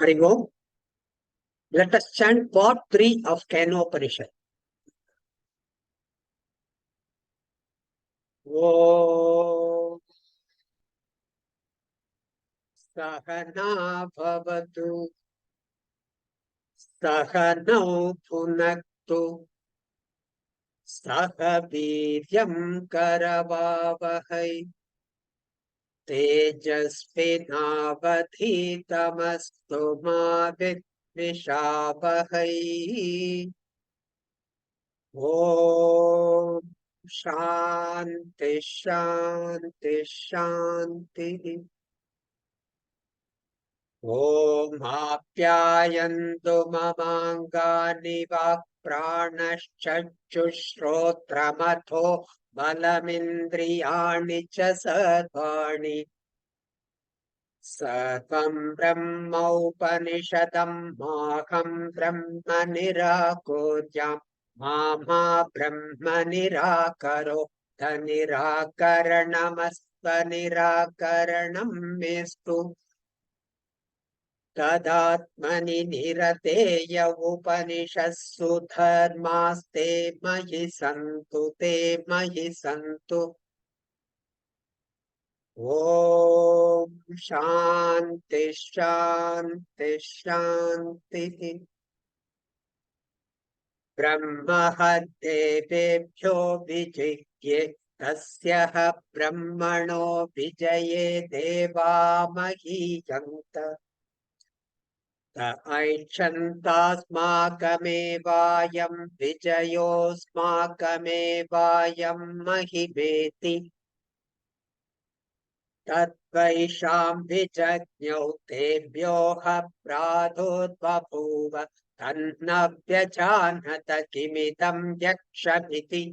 Hari Om. Let us chant part 3 of Kenopanisad. Om Sahana Bhavatu Sahanau Punaktu Sahaviryam Karavavahai Tejasvinavadhitamastu ma Vidvishavahai. Om Shanti Shanti Shanti. Om Apyayantu Mamangani Vapranashchachushrotramatho Balamindriyani cha Sarvani Sarvam Brahma Upanishadam Maham Brahma Nirakuryam Mama Brahma Nirakaro Dhanirakaranamastha Nirakaranam Mestu तदात्मनि निरतेय उपनिषत्सु धर्मास्ते मयि सन्तु ते मयि सन्तु। ॐ शान्ति शान्ति शान्तिः। ब्रह्महद्देवेभ्यो विजिज्ञे तस्यः ब्रह्मणो विजये देवा महीयन्त ऐक्षन्तास्माकमेवायं विजयोऽस्माकमेवायं महिमेति तद्वैषां विजज्ञौ तेभ्योऽह प्रादुर्बभूव तन्न व्यजानत किमिदं यक्षमिति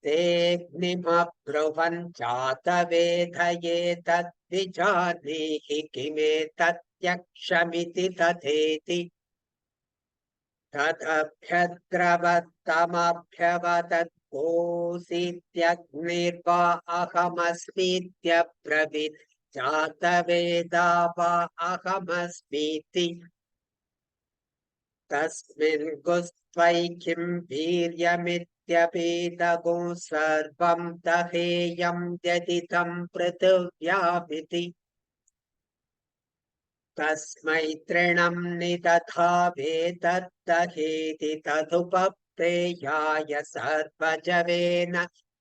तेऽग्निमब्रुवन् जातवेदये तद्विजानीहि किमेतत् यक्षमिति तथेति तदभ्यद्रवत्तमभ्यवदत् कोऽसीत्यग्निर्वा अहमस्मीत्यब्रवीत् जातवेदा वा अहमस्मीति तस्मिन् गुस्त्वैकिं वीर्यमित्यपीदगुं सर्वं दहेयं यदिदं पृथिव्यामिति तस्मै तृणं निदधावेतद्दहेति तदुपप्रेयाय सर्वजवेन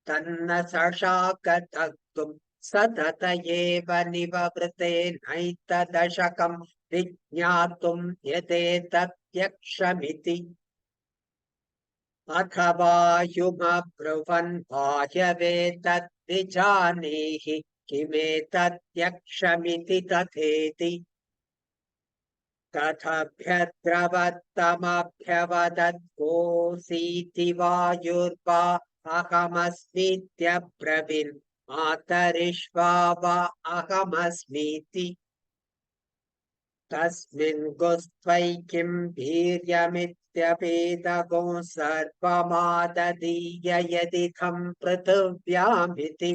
तन्न सशाकतक्तुं सतत एव निववृतेनैतदशकं विज्ञातुं यदेतद्यक्षमिति अथवा युमब्रुवन् वायवेतद्विजानीहि किमेतद्यक्षमिति तथेति तथाभ्यद्रवत्तमभ्यवदत् कोऽसीति वायुर्वा अहमस्मीत्यब्रवीन् मातरिष्वा वा अहमस्मीति तस्मिन् गुस्त्वैकिं वीर्यमित्यपेदगुं सर्वमाददीय यदिदं पृथिव्यामिति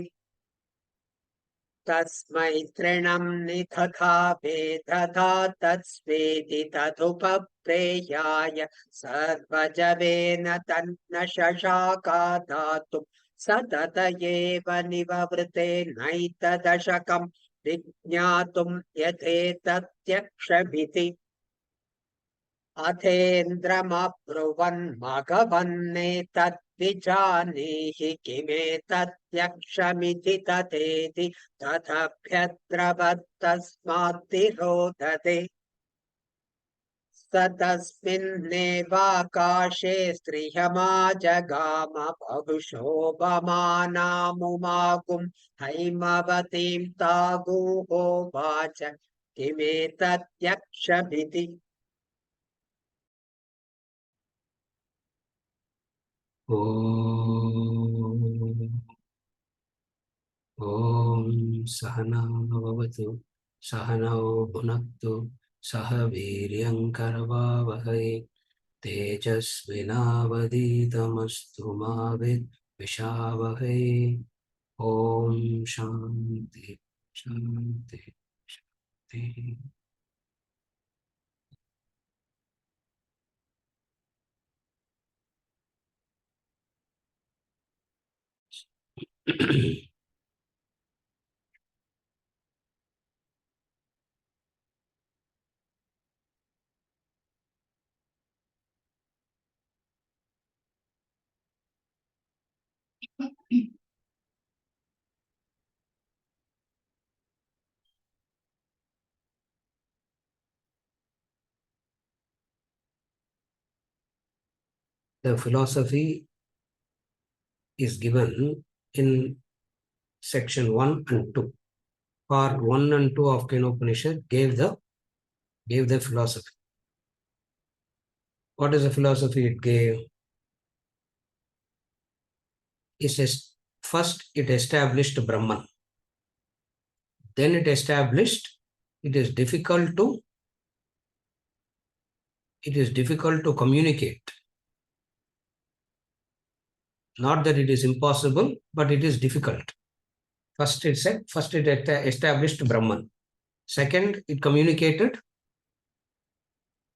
तस्मै तृणं निदधावेदधा तत्स्वेति तदुपप्रेयाय सर्वजवेन तन्न शशाका दातुं सतत एव निववृतेनैतदशकं विज्ञातुं यथेतत्यक्षमिति अथेन्द्रमब्रुवन् मघवन्नेतद्विजानीहि किमेतद्यक्षमिति तथेति तदभ्यद्रवत्तस्माद्तिरोधते स तस्मिन्नेवाकाशे स्त्रियमाजगाम बहुशोभमानामुमागुं हैमवतीं तागुहोवाच किमेतद्यक्षमिति ॐ सहना भवतु सहनौ भुनक्तु सह वीर्यङ्करवावहै तेजस्विनावधीतमस्तु मा विद्विषावहै ॐ शान्ति शान्ति शान्तिः The philosophy is given in section 1 and 2. Part 1 and 2 of Kenopanisad gave the philosophy. What is the philosophy it gave? First it established Brahman. Then it established it is difficult to communicate. Not that it is impossible, but it is difficult. First it established Brahman. Second, it communicated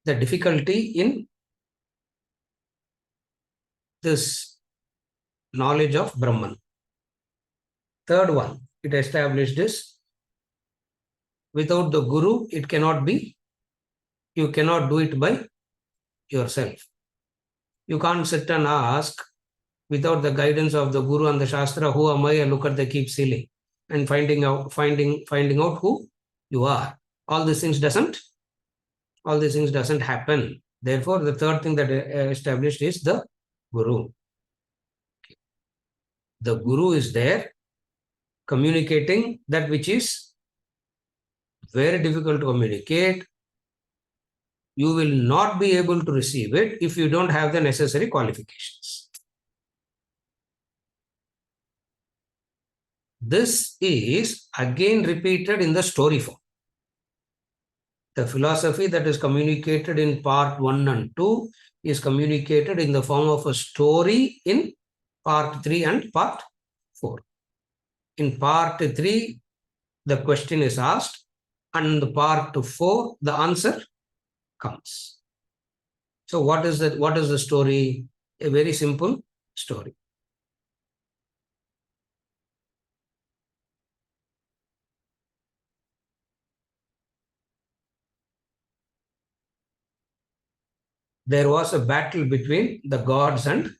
the difficulty in this knowledge of Brahman. Third one, it established this. Without the Guru, it cannot be. You cannot do it by yourself. You can't sit and ask without the guidance of the Guru and the Shastra, who am I? And look at the keep ceiling and finding out who you are. All these things doesn't happen. Therefore, the third thing that established is the Guru. The Guru is there communicating that which is very difficult to communicate. You will not be able to receive it if you don't have the necessary qualifications. This is again repeated in the story form. The philosophy that is communicated in part 1 and 2 is communicated in the form of a story in part 3 and part 4. In part 3, the question is asked, and in part 4, the answer comes. So what is the story? A very simple story. There was a battle between the gods and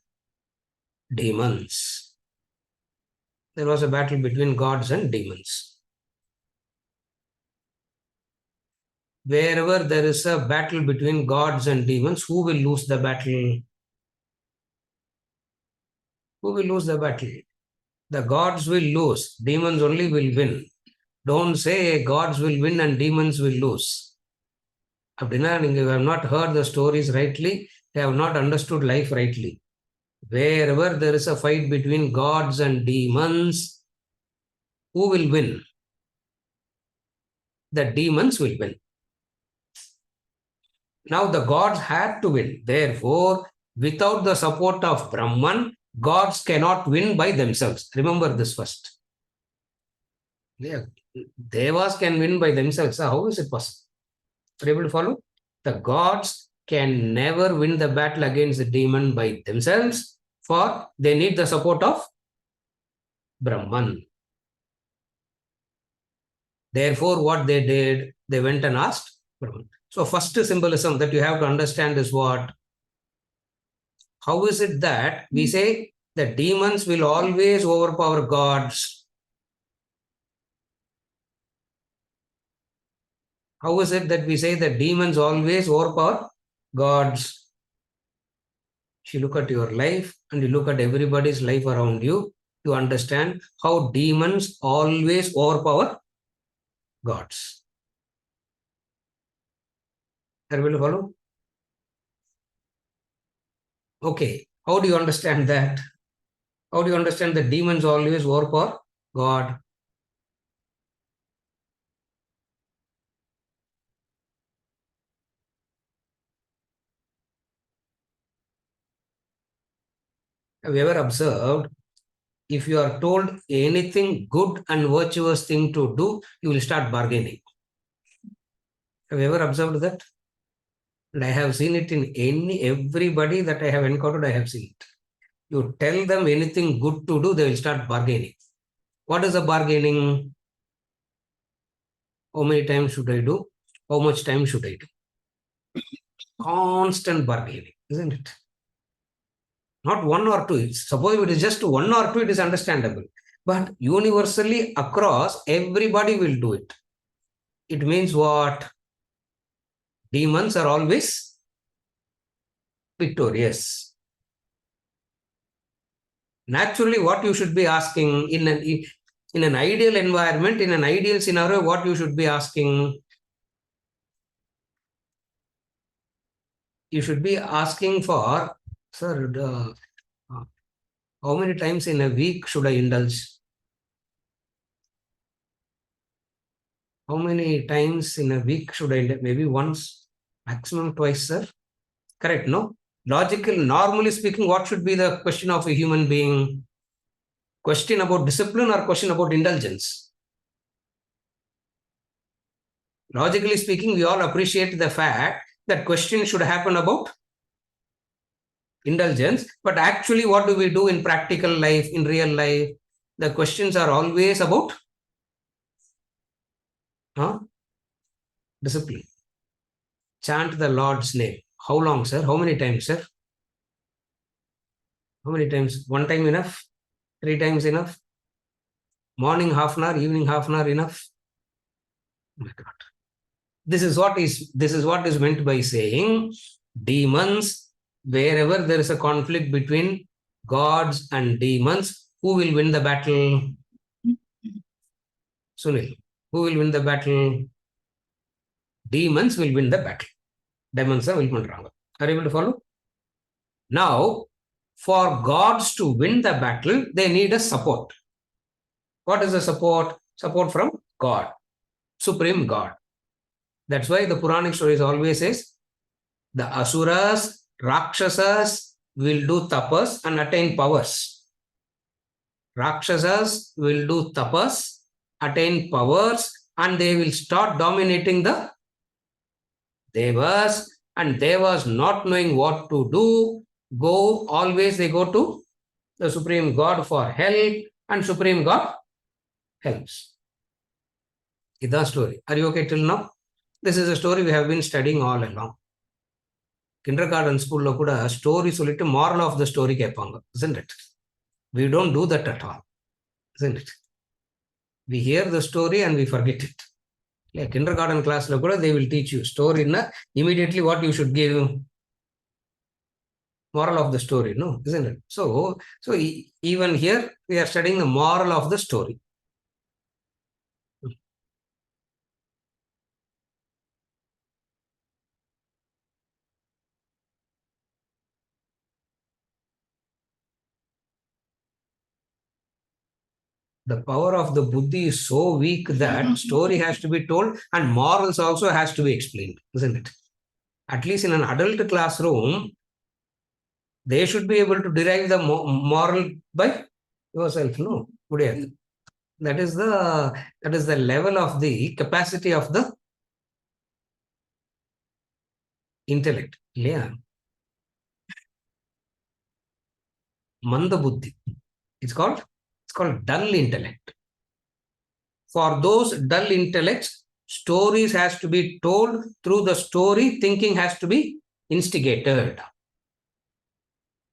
demons. There was a battle between gods and demons. Wherever there is a battle between gods and demons, who will lose the battle? Who will lose the battle? The gods will lose. Demons only will win. Don't say gods will win and demons will lose. Abdina, you have not heard the stories rightly. They have not understood life rightly. Wherever there is a fight between gods and demons, who will win? The demons will win. Now the gods had to win. Therefore, without the support of Brahman, gods cannot win by themselves. Remember this first. Yeah. Devas can win by themselves. How is it possible? Are you able to follow? The gods can never win the battle against the demon by themselves, for they need the support of Brahman. Therefore, what they did, they went and asked Brahman. So, first symbolism that you have to understand is what? How is it that we say that demons will always overpower gods? How is it that we say that demons always overpower gods? If you look at your life and you look at everybody's life around you, you understand how demons always overpower gods. Are you able to follow? Okay. How do you understand that? How do you understand that demons always overpower God? Have you ever observed, if you are told anything good and virtuous thing to do, you will start bargaining. Have you ever observed that? And I have seen it in everybody that I have encountered, I have seen it. You tell them anything good to do, they will start bargaining. What is the bargaining? How many times should I do? How much time should I do? Constant bargaining, isn't it? Not one or two. Suppose if it is just one or two, it is understandable. But universally across, everybody will do it. It means what? Demons are always victorious. Naturally, what you should be asking in an ideal environment, in an ideal scenario, what you should be asking? You should be asking for, sir, how many times in a week should I indulge? How many times in a week should I indulge? Maybe once, maximum twice, sir. Correct, no? Logical, normally speaking, what should be the question of a human being? Question about discipline or question about indulgence? Logically speaking, we all appreciate the fact that question should happen about indulgence, but actually what do we do in practical life, in real life? The questions are always about discipline. Chant the Lord's name. How long, sir? How many times, sir? How many times? One time enough? 3 times enough? Morning half an hour, evening half an hour enough? Oh my God. This is what is meant by saying demons, wherever there is a conflict between gods and demons, who will win the battle? Sunil, who will win the battle? Demons will win the battle. Demons will win. Are you able to follow? Now, for gods to win the battle, they need a support. What is the support? Support from God, Supreme God. That's why the Puranic stories always says the Asuras, Rakshasas will do tapas and attain powers. Rakshasas will do tapas, attain powers, and they will start dominating the Devas, and Devas not knowing what to do, they go to the Supreme God for help, and Supreme God helps. It's the story. Are you okay till now? This is a story we have been studying all along. Kindergarten school lo kuda story solittu moral of the story kepanga, isn't it? We don't do that at all, isn't it? We hear the story and we forget it. Like kindergarten class lo kuda they will teach you story na immediately what you should give moral of the story, no, isn't it? So even here we are studying the moral of the story. The power of the buddhi is so weak that story has to be told and morals also has to be explained, isn't it? At least in an adult classroom, they should be able to derive the moral by yourself, no? That is the level of the capacity of the intellect. Yeah. Manda buddhi. It's called dull intellect. For those dull intellects, stories has to be told. Through the story, thinking has to be instigated.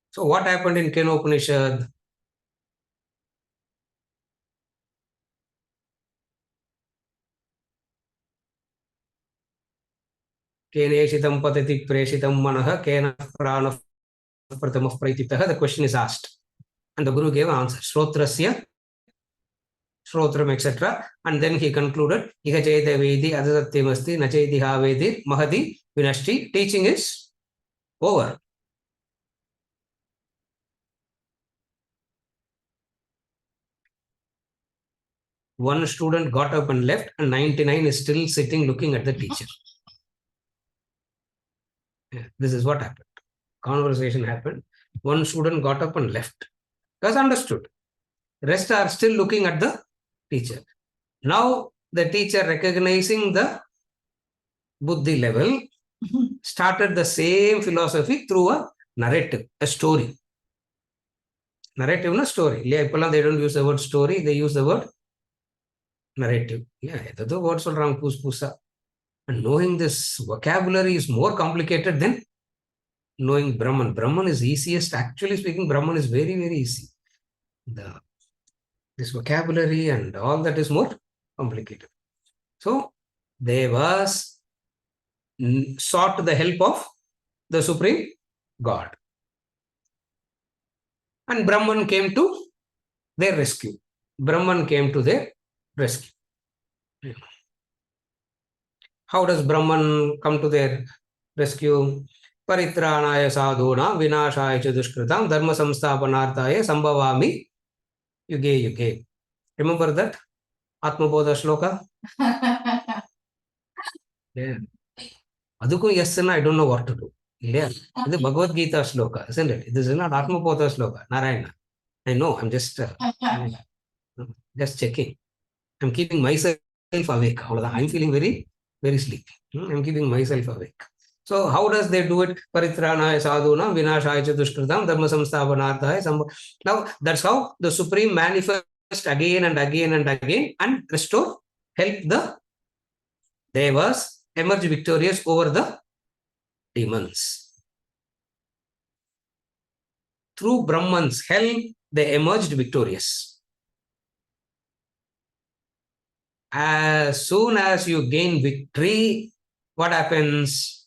So what happened in Kenopanisad? Keneshitam patati preshitam manah kena prana pratamah praititah. The question is asked. And the Guru gave an answer. Shrotrasya, Shrotram, etc. And then he concluded, Iha Jayada Vedi, Adasatyamasti, Nachaidiha Vedi, Mahadi, Vinashti. Teaching is over. One student got up and left, and 99 is still sitting looking at the teacher. This is what happened. Conversation happened. One student got up and left. That's understood. Rest are still looking at the teacher. Now the teacher, recognizing the buddhi level, started the same philosophy through a narrative, a story. narrative na story. They don't use the word story, they use the word narrative. Yeah, the word solrang pus pusa. And knowing this vocabulary is more complicated than knowing Brahman. Brahman is easiest. Actually speaking, Brahman is very, very easy. This vocabulary and all that is more complicated. So, Devas sought the help of the Supreme God. And Brahman came to their rescue. Brahman came to their rescue. How does Brahman come to their rescue? Paritranaya sadhuna vinashaya cha dushkritam dharma samsthapanarthaya sambhavami yuge yuge. Remember that Atmabodha shloka? Yeah. Adukku yes and I don't know what to do. Yeah. This is Bhagavad Gita shloka, isn't it? This is not Atmabodha shloka, Narayana. I know, I'm just checking. I'm keeping myself awake. I'm feeling very, very sleepy. I'm keeping myself awake. So how does they do it? Paritranaya sadhuna vinashaya cha dushkritam dharma samsthapanarthaya. Now that's how the Supreme manifests again and again and again and restore, help the Devas emerge victorious over the demons. Through Brahman's help, they emerged victorious. As soon as you gain victory, what happens?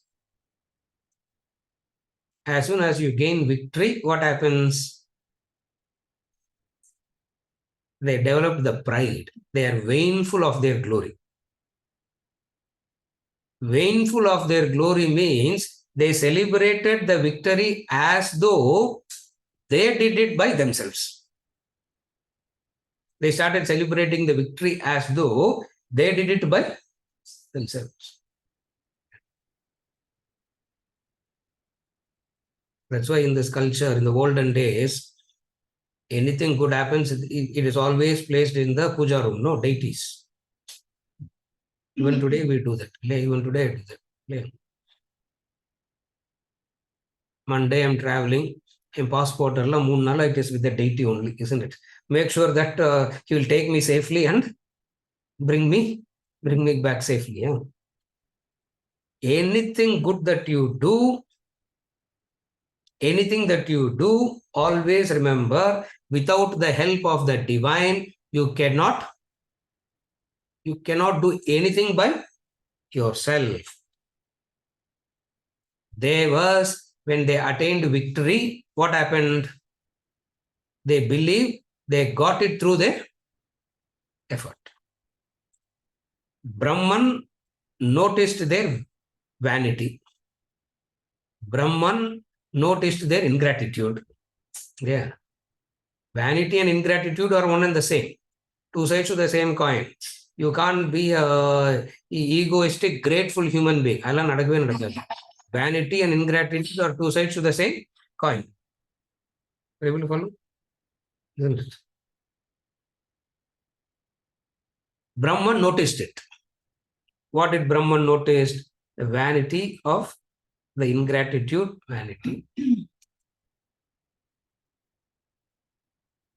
As soon as you gain victory, what happens? They develop the pride. They are vainful of their glory. Vainful of their glory means they celebrated the victory as though they did it by themselves. They started celebrating the victory as though they did it by themselves. That's why in this culture, in the olden days, anything good happens, it is always placed in the puja room, no deities. Even today we do that. Even today I do that. Monday I'm traveling. In passport, it is with the deity only, isn't it? Make sure that he will take me safely and bring me back safely. Yeah? Anything good that you do, always remember, without the help of the divine, you cannot do anything by yourself. Devas, when they attained victory, what happened? They believe they got it through their effort. Brahman noticed their vanity. Brahman noticed their ingratitude. Yeah. Vanity and ingratitude are one and the same. Two sides of the same coin. You can't be a egoistic, grateful human being. Vanity and ingratitude are two sides of the same coin. Are you able to follow? Isn't it? Brahman noticed it. What did Brahman notice? The vanity of the ingratitude, vanity.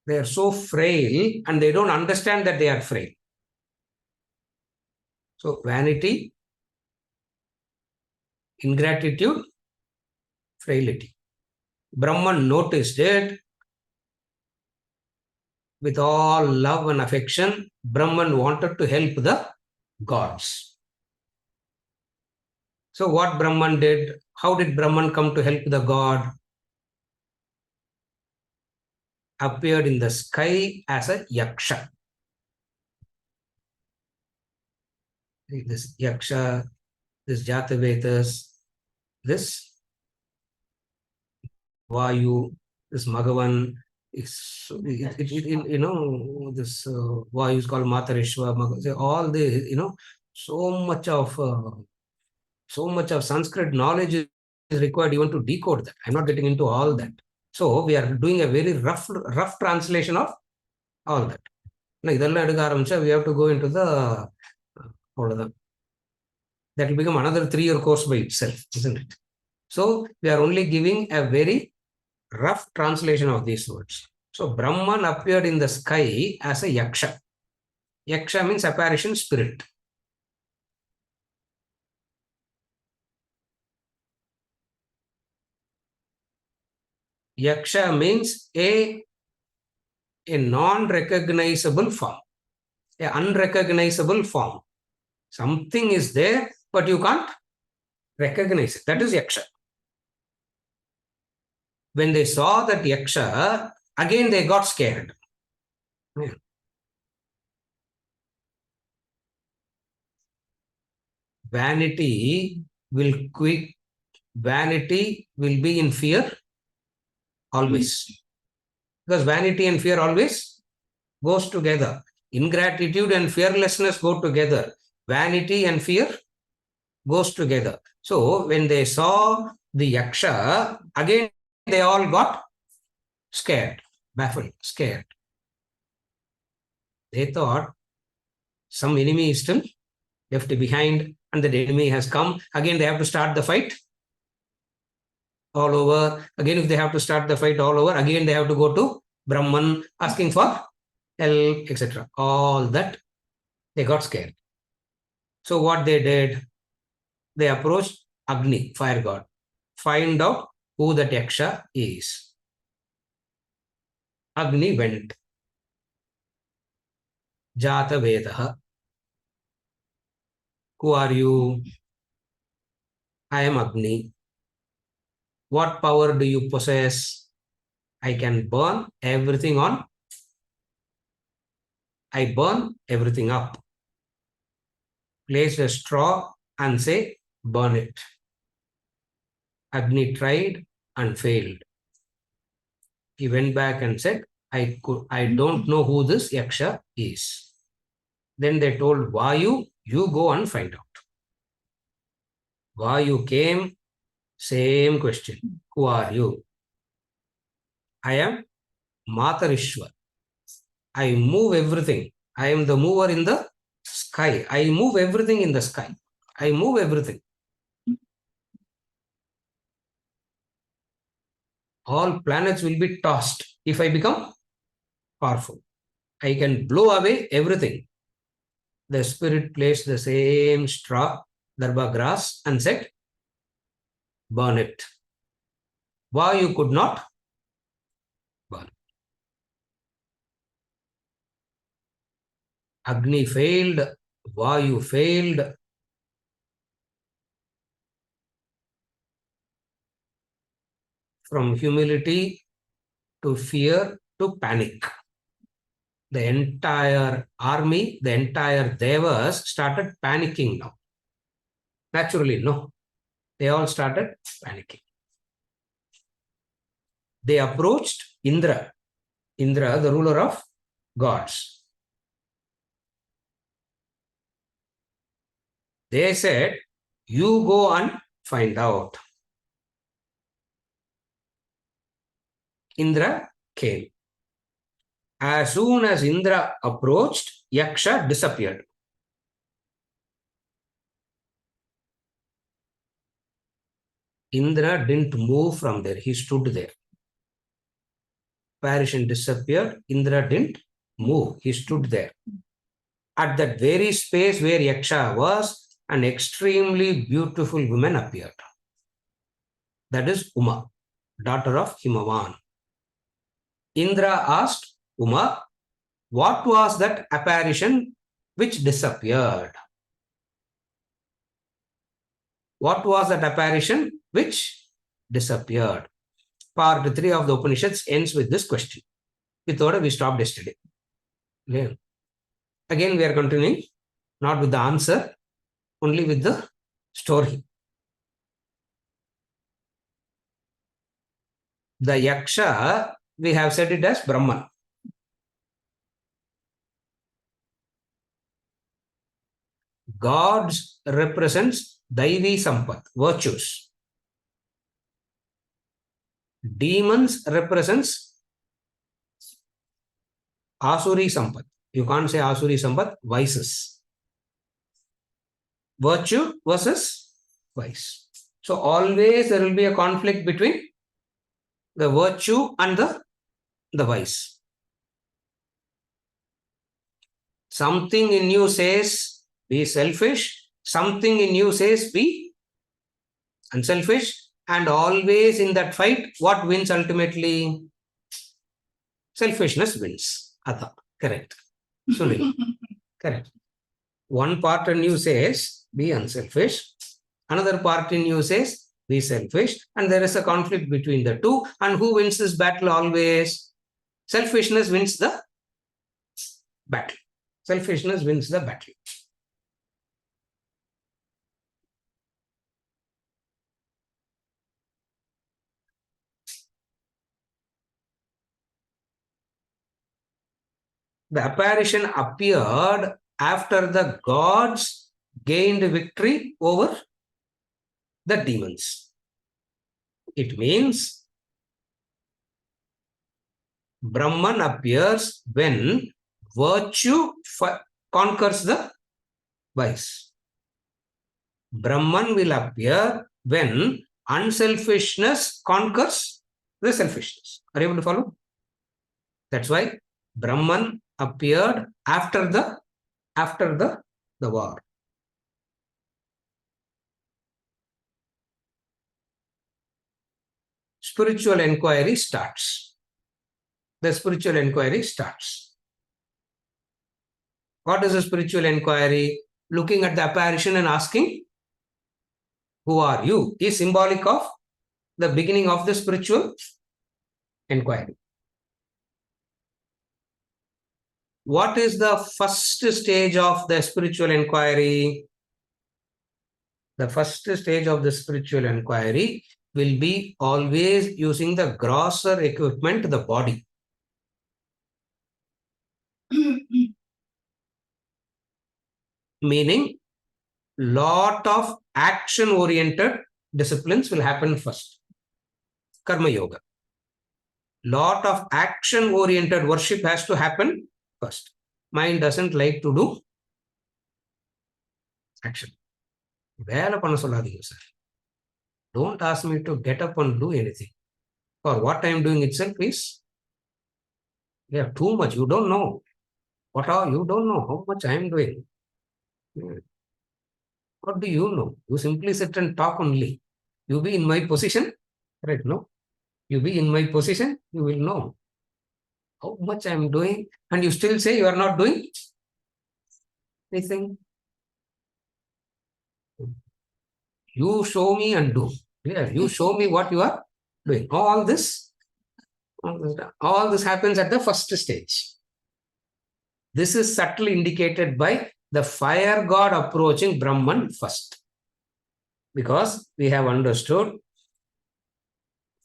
They are so frail and they don't understand that they are frail. So vanity, ingratitude, frailty. Brahman noticed it. With all love and affection, Brahman wanted to help the gods. So what Brahman did? How did Brahman come to help the god? Appeared in the sky as a yaksha. This yaksha, this Jatavetas, this Vayu, this Magavan, this Vayu is called Matarishwa. All the, so much of Sanskrit knowledge is required even to decode that. I'm not getting into all that. So we are doing a very rough translation of all that. We have to go into the that will become another 3-year course by itself, isn't it? So we are only giving a very rough translation of these words. So Brahman appeared in the sky as a yaksha. Yaksha means apparition spirit. Yaksha means a non-recognizable form, a unrecognizable form. Something is there, but you can't recognize it. That is yaksha. When they saw that yaksha, again they got scared. Yeah. Vanity will be in fear always. Because vanity and fear always goes together. Ingratitude and fearlessness go together. Vanity and fear goes together. So when they saw the yaksha, again they all got scared, baffled, scared. They thought some enemy is still left behind and the enemy has come. Again they have to start the fight all over. Again, if they have to start the fight all over, again they have to go to Brahman asking for help, etc. All that, they got scared. So what they did, they approached Agni, fire god, find out who that yaksha is. Agni went. Jata Vedaha. Who are you? I am Agni. What power do you possess? I can burn everything on. I burn everything up. Place a straw and say, burn it. Agni tried and failed. He went back and said, I don't know who this yaksha is. Then they told Vayu, you go and find out. Vayu came, same question. Who are you? I am Matarishwar. I move everything. I am the mover in the sky. I move everything in the sky. I move everything. All planets will be tossed if I become powerful. I can blow away everything. The spirit placed the same straw, darba grass, and said, burn it. Why you could not burn? Agni failed, Vayu failed. From humility to fear to panic. The entire army, the entire devas started panicking now. Naturally, no. They all started panicking. They approached Indra, the ruler of gods. They said, you go and find out. Indra came. As soon as Indra approached, Yaksha disappeared. Indra didn't move from there. He stood there. Apparition disappeared. Indra didn't move. He stood there. At that very space where Yaksha was, an extremely beautiful woman appeared. That is Uma, daughter of Himavan. Indra asked Uma, what was that apparition which disappeared? What was that apparition which disappeared? Part 3 of the Upanishads ends with this question. We thought we stopped yesterday. Yeah. Again, we are continuing, not with the answer, only with the story. The Yaksha, we have said it as Brahman. Gods represents Daivi Sampat, virtues. Demons represents Asuri Sampat. You can't say Asuri Sampat, vices. Virtue versus vice. So always there will be a conflict between the virtue and the the vice. Something in you says be selfish, something in you says be unselfish, and always in that fight, what wins ultimately? Selfishness wins. Adha, correct. Sunil, correct. One part in you says be unselfish, another part in you says be selfish, and there is a conflict between the two. And who wins this battle always? Selfishness wins the battle. Selfishness wins the battle. The apparition appeared after the gods gained victory over the demons. It means Brahman appears when virtue conquers the vice. Brahman will appear when unselfishness conquers the selfishness. Are you able to follow? That's why Brahman appeared after the war. Spiritual inquiry starts. The spiritual inquiry starts. What is a spiritual inquiry? Looking at the apparition and asking, who are you? Is symbolic of the beginning of the spiritual inquiry. What is the first stage of the spiritual inquiry? The first stage of the spiritual inquiry will be always using the grosser equipment, the body. Meaning, lot of action-oriented disciplines will happen first. Karma Yoga. Lot of action-oriented worship has to happen first. Mind doesn't like to do action. Sir. Don't ask me to get up and do anything. Or what I am doing itself is, yeah, too much. You don't know. You don't know how much I am doing. What do you know? You simply sit and talk only. You be in my position, right? No? You be in my position, you will know how much I am doing, and you still say you are not doing anything. You show me and do. Yeah, you show me what you are doing. All this happens at the first stage. This is subtly indicated by the fire god approaching Brahman first. Because we have understood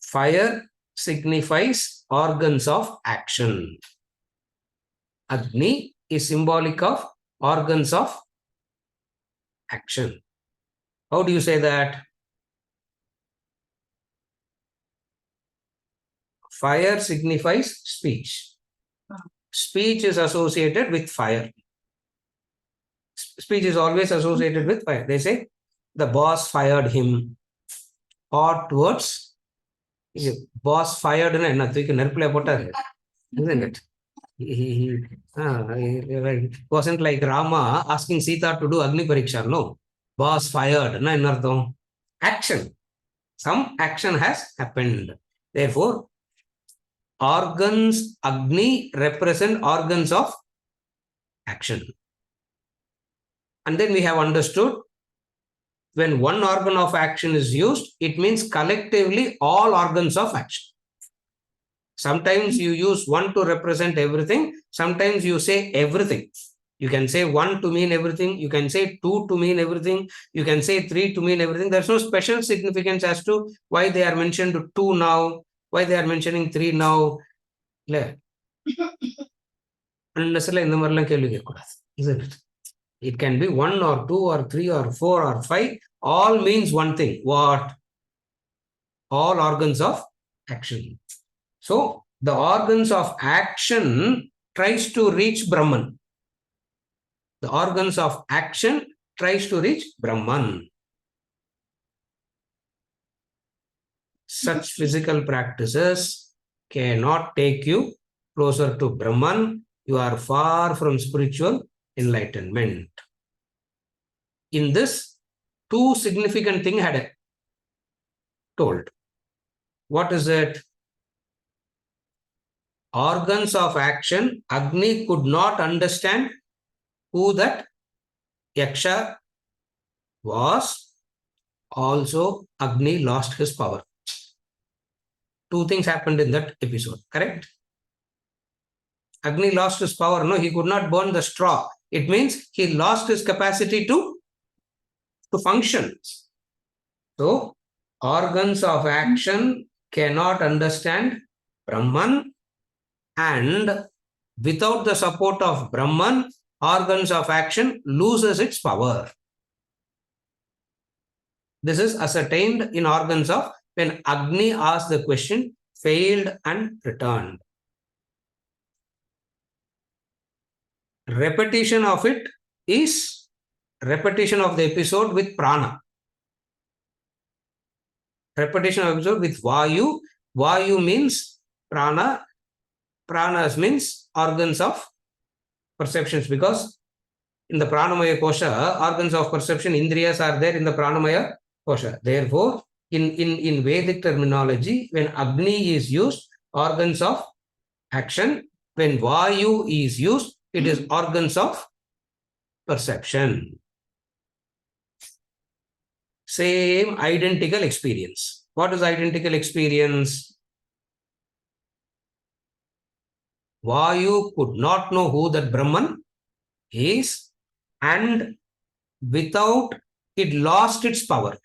fire signifies organs of action. Agni is symbolic of organs of action. How do you say that? Fire signifies speech. Speech is associated with fire. Speech is always associated with fire. They say the boss fired him. Hot words. Boss fired, isn't it? He wasn't like Rama asking Sita to do Agni Pariksha. No. Boss fired. Action. Some action has happened. Therefore, organs, Agni represent organs of action. And then we have understood when one organ of action is used, it means collectively all organs of action. Sometimes you use one to represent everything. Sometimes you say everything. You can say one to mean everything. You can say two to mean everything. You can say three to mean everything. There's no special significance as to why they are mentioned two now, why they are mentioning three now. Isn't it? It can be one or two or three or four or five. All means one thing. What? All organs of action. So, the organs of action tries to reach Brahman. The organs of action tries to reach Brahman. Such physical practices cannot take you closer to Brahman. You are far from spiritual enlightenment. In this, two significant things had told. What is it? Organs of action. Agni could not understand who that Yaksha was. Also, Agni lost his power. Two things happened in that episode, correct? Agni lost his power. No, he could not burn the straw. It means he lost his capacity to function. So, organs of action cannot understand Brahman, and without the support of Brahman, organs of action loses its power. This is ascertained in organs of when Agni asked the question, failed and returned. Repetition of it is repetition of the episode with prana. Repetition of episode with Vayu. Vayu means prana. Pranas means organs of perceptions, because in the pranamaya kosha, organs of perception, indriyas are there in the pranamaya kosha. Therefore, in Vedic terminology, when Agni is used, organs of action. When Vayu is used, it is organs of perception. Same identical experience. What is identical experience? Vayu could not know who that Brahman is, and without it lost its power.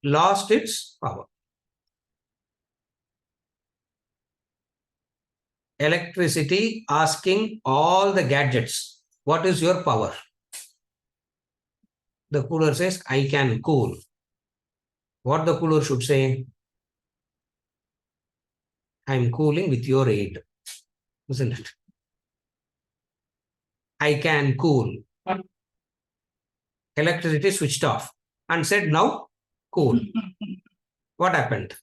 Lost its power. Electricity asking all the gadgets, what is your power? The cooler says, I can cool. What the cooler should say? I am cooling with your aid. Isn't it? I can cool. Electricity switched off and said, now cool. What happened?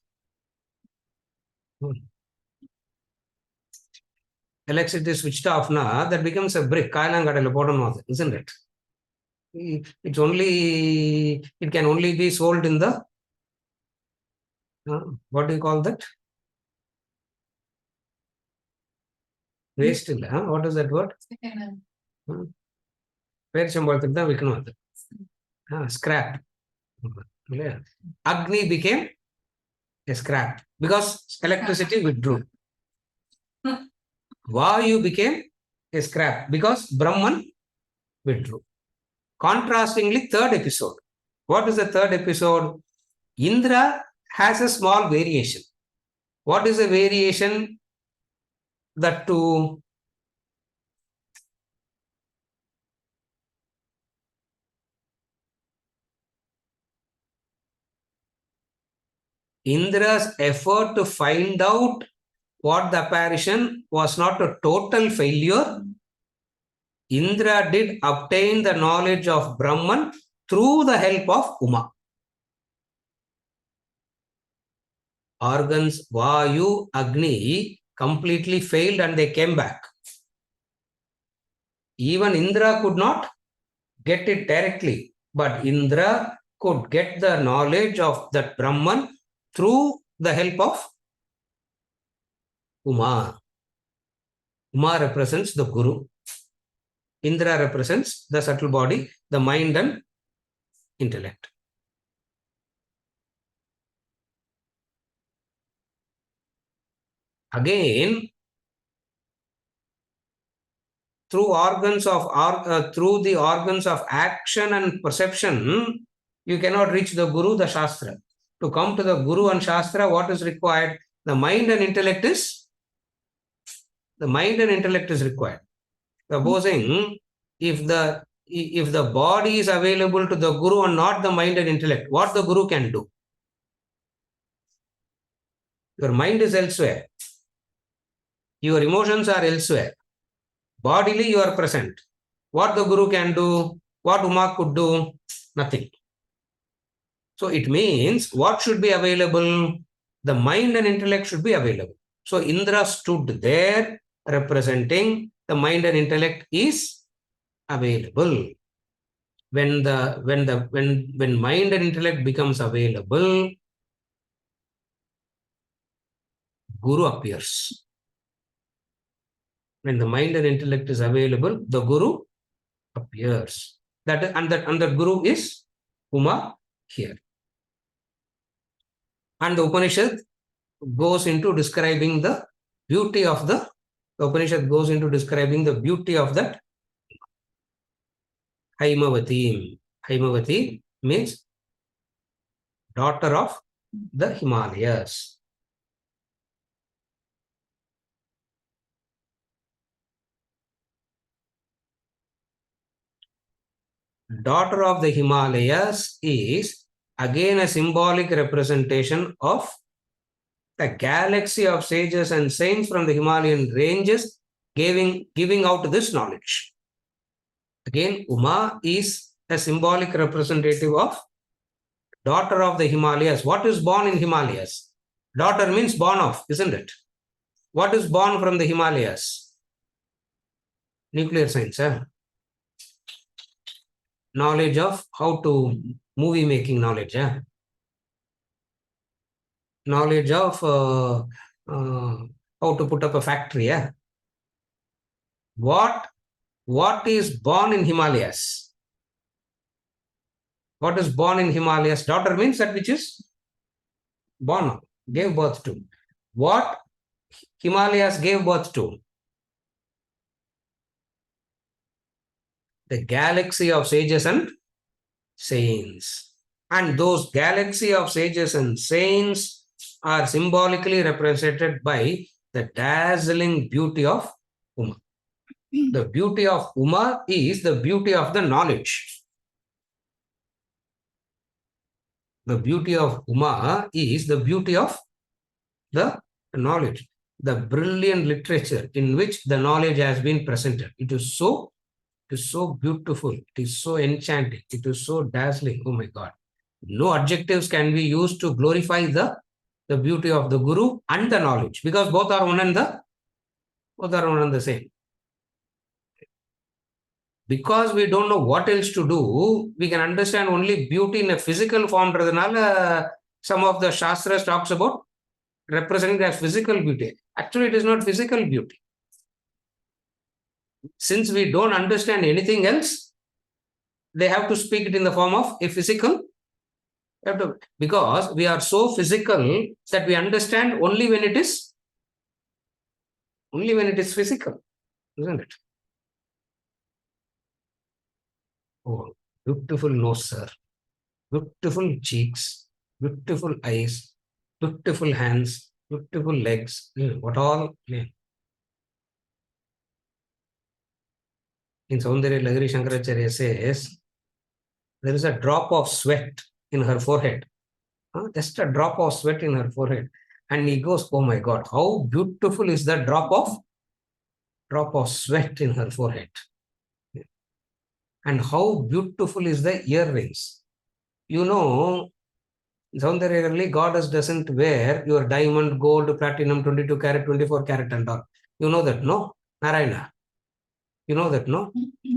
Electricity switched off now, that becomes a brick. Isn't it? It's only, it can only be sold in the, what do you call that? Waste. What is that word? Scrap. Agni became a scrap because electricity withdrew. Vayu became a scrap because Brahman withdrew. Contrastingly, third episode. What is the third episode? Indra has a small variation. What is the variation? That to Indra's effort to find out what the apparition was not a total failure. Indra did obtain the knowledge of Brahman through the help of Uma. Organs Vayu, Agni completely failed and they came back. Even Indra could not get it directly, but Indra could get the knowledge of that Brahman through the help of Uma. Uma represents the Guru. Indra represents the subtle body, the mind and intellect. Again, through the organs of action and perception, you cannot reach the Guru, the Shastra. To come to the Guru and Shastra, what is required? The mind and intellect is required. Supposing if the body is available to the Guru and not the mind and intellect, what the Guru can do? Your mind is elsewhere. Your emotions are elsewhere. Bodily you are present. What the Guru can do? What Uma could do? Nothing. So it means what should be available? The mind and intellect should be available. So Indra stood there representing the mind and intellect is available. When mind and intellect becomes available, Guru appears. When the mind and intellect is available, the Guru appears. And that Guru is Uma here. And the Upanishad goes into describing the beauty of the Upanishad goes into describing the beauty of that Haimavati. Haimavati means daughter of the Himalayas. Daughter of the Himalayas is again a symbolic representation of the galaxy of sages and saints from the Himalayan ranges giving out this knowledge. Again, Uma is a symbolic representative of daughter of the Himalayas. What is born in Himalayas? Daughter means born of, isn't it? What is born from the Himalayas? Nuclear science, knowledge of how to movie making knowledge, knowledge of how to put up a factory. What is born in Himalayas? What is born in Himalayas? Daughter means that which is born, gave birth to. What Himalayas gave birth to? The galaxy of sages and saints. And those galaxy of sages and saints are symbolically represented by the dazzling beauty of Uma. The beauty of Uma is the beauty of the knowledge. The beauty of Uma is the beauty of the knowledge, the brilliant literature in which the knowledge has been presented. It is so beautiful. It is so enchanting. It is so dazzling. Oh my God. No adjectives can be used to glorify the beauty of the Guru and the knowledge, because both are one and the same. Because we don't know what else to do, we can understand only beauty in a physical form. Some of the Shastras talks about representing as physical beauty. Actually, it is not physical beauty. Since we don't understand anything else, they have to speak it in the form of a physical. Because we are so physical that we understand only when it is physical, isn't it? Oh, beautiful nose, sir. Beautiful cheeks, beautiful eyes, beautiful hands, beautiful legs. What all? In Saundarya Lahiri Shankaracharya says, there is a drop of sweat in her forehead. Just a drop of sweat in her forehead. And he goes, oh my God, how beautiful is that drop of sweat in her forehead. And how beautiful is the earrings. You know, Saundarya, goddess doesn't wear your diamond, gold, platinum, 22 carat, 24 carat and all. You know that, no? Narayana. You know that, no?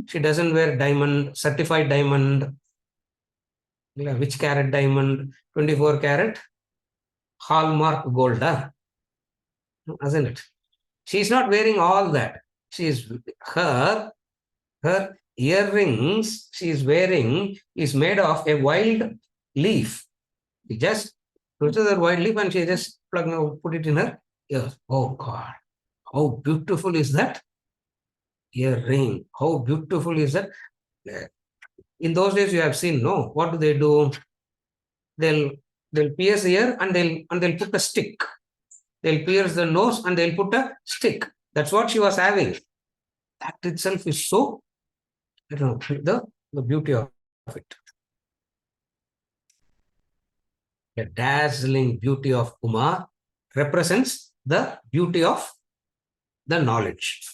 She doesn't wear diamond, certified diamond. Which carat diamond? 24 carat? Hallmark gold, isn't it? She's not wearing all that. Her earrings she is wearing is made of a wild leaf. She just twisted that wild leaf and she just put it in her ears. Oh God, how beautiful is that earring? How beautiful is that? In those days, you have seen, no? What do? They'll pierce the ear and they'll put a stick. They'll pierce the nose and they'll put a stick. That's what she was having. That itself is so, the beauty of it. The dazzling beauty of Uma represents the beauty of the knowledge.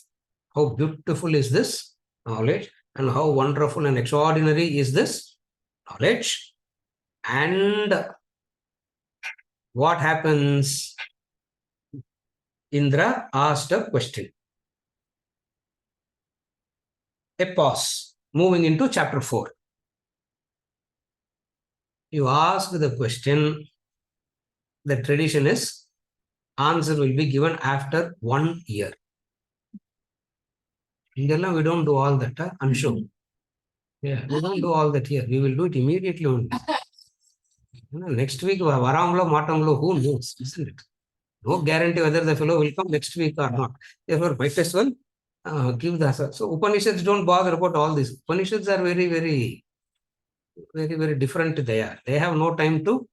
How beautiful is this knowledge, and how wonderful and extraordinary is this knowledge. And what happens? Indra asked a question. A pause. Moving into chapter 4. You ask the question, the tradition is answer will be given after 1 year. In India, we don't do all that, I'm sure. Yeah, we don't do all that here. We will do it immediately only. Next week, Varamlo, Matamlo, who knows, isn't it? No guarantee whether the fellow will come next week or not. Therefore, might as well give the answer. So Upanishads don't bother about all this. Upanishads are very, very different they are. They have no time to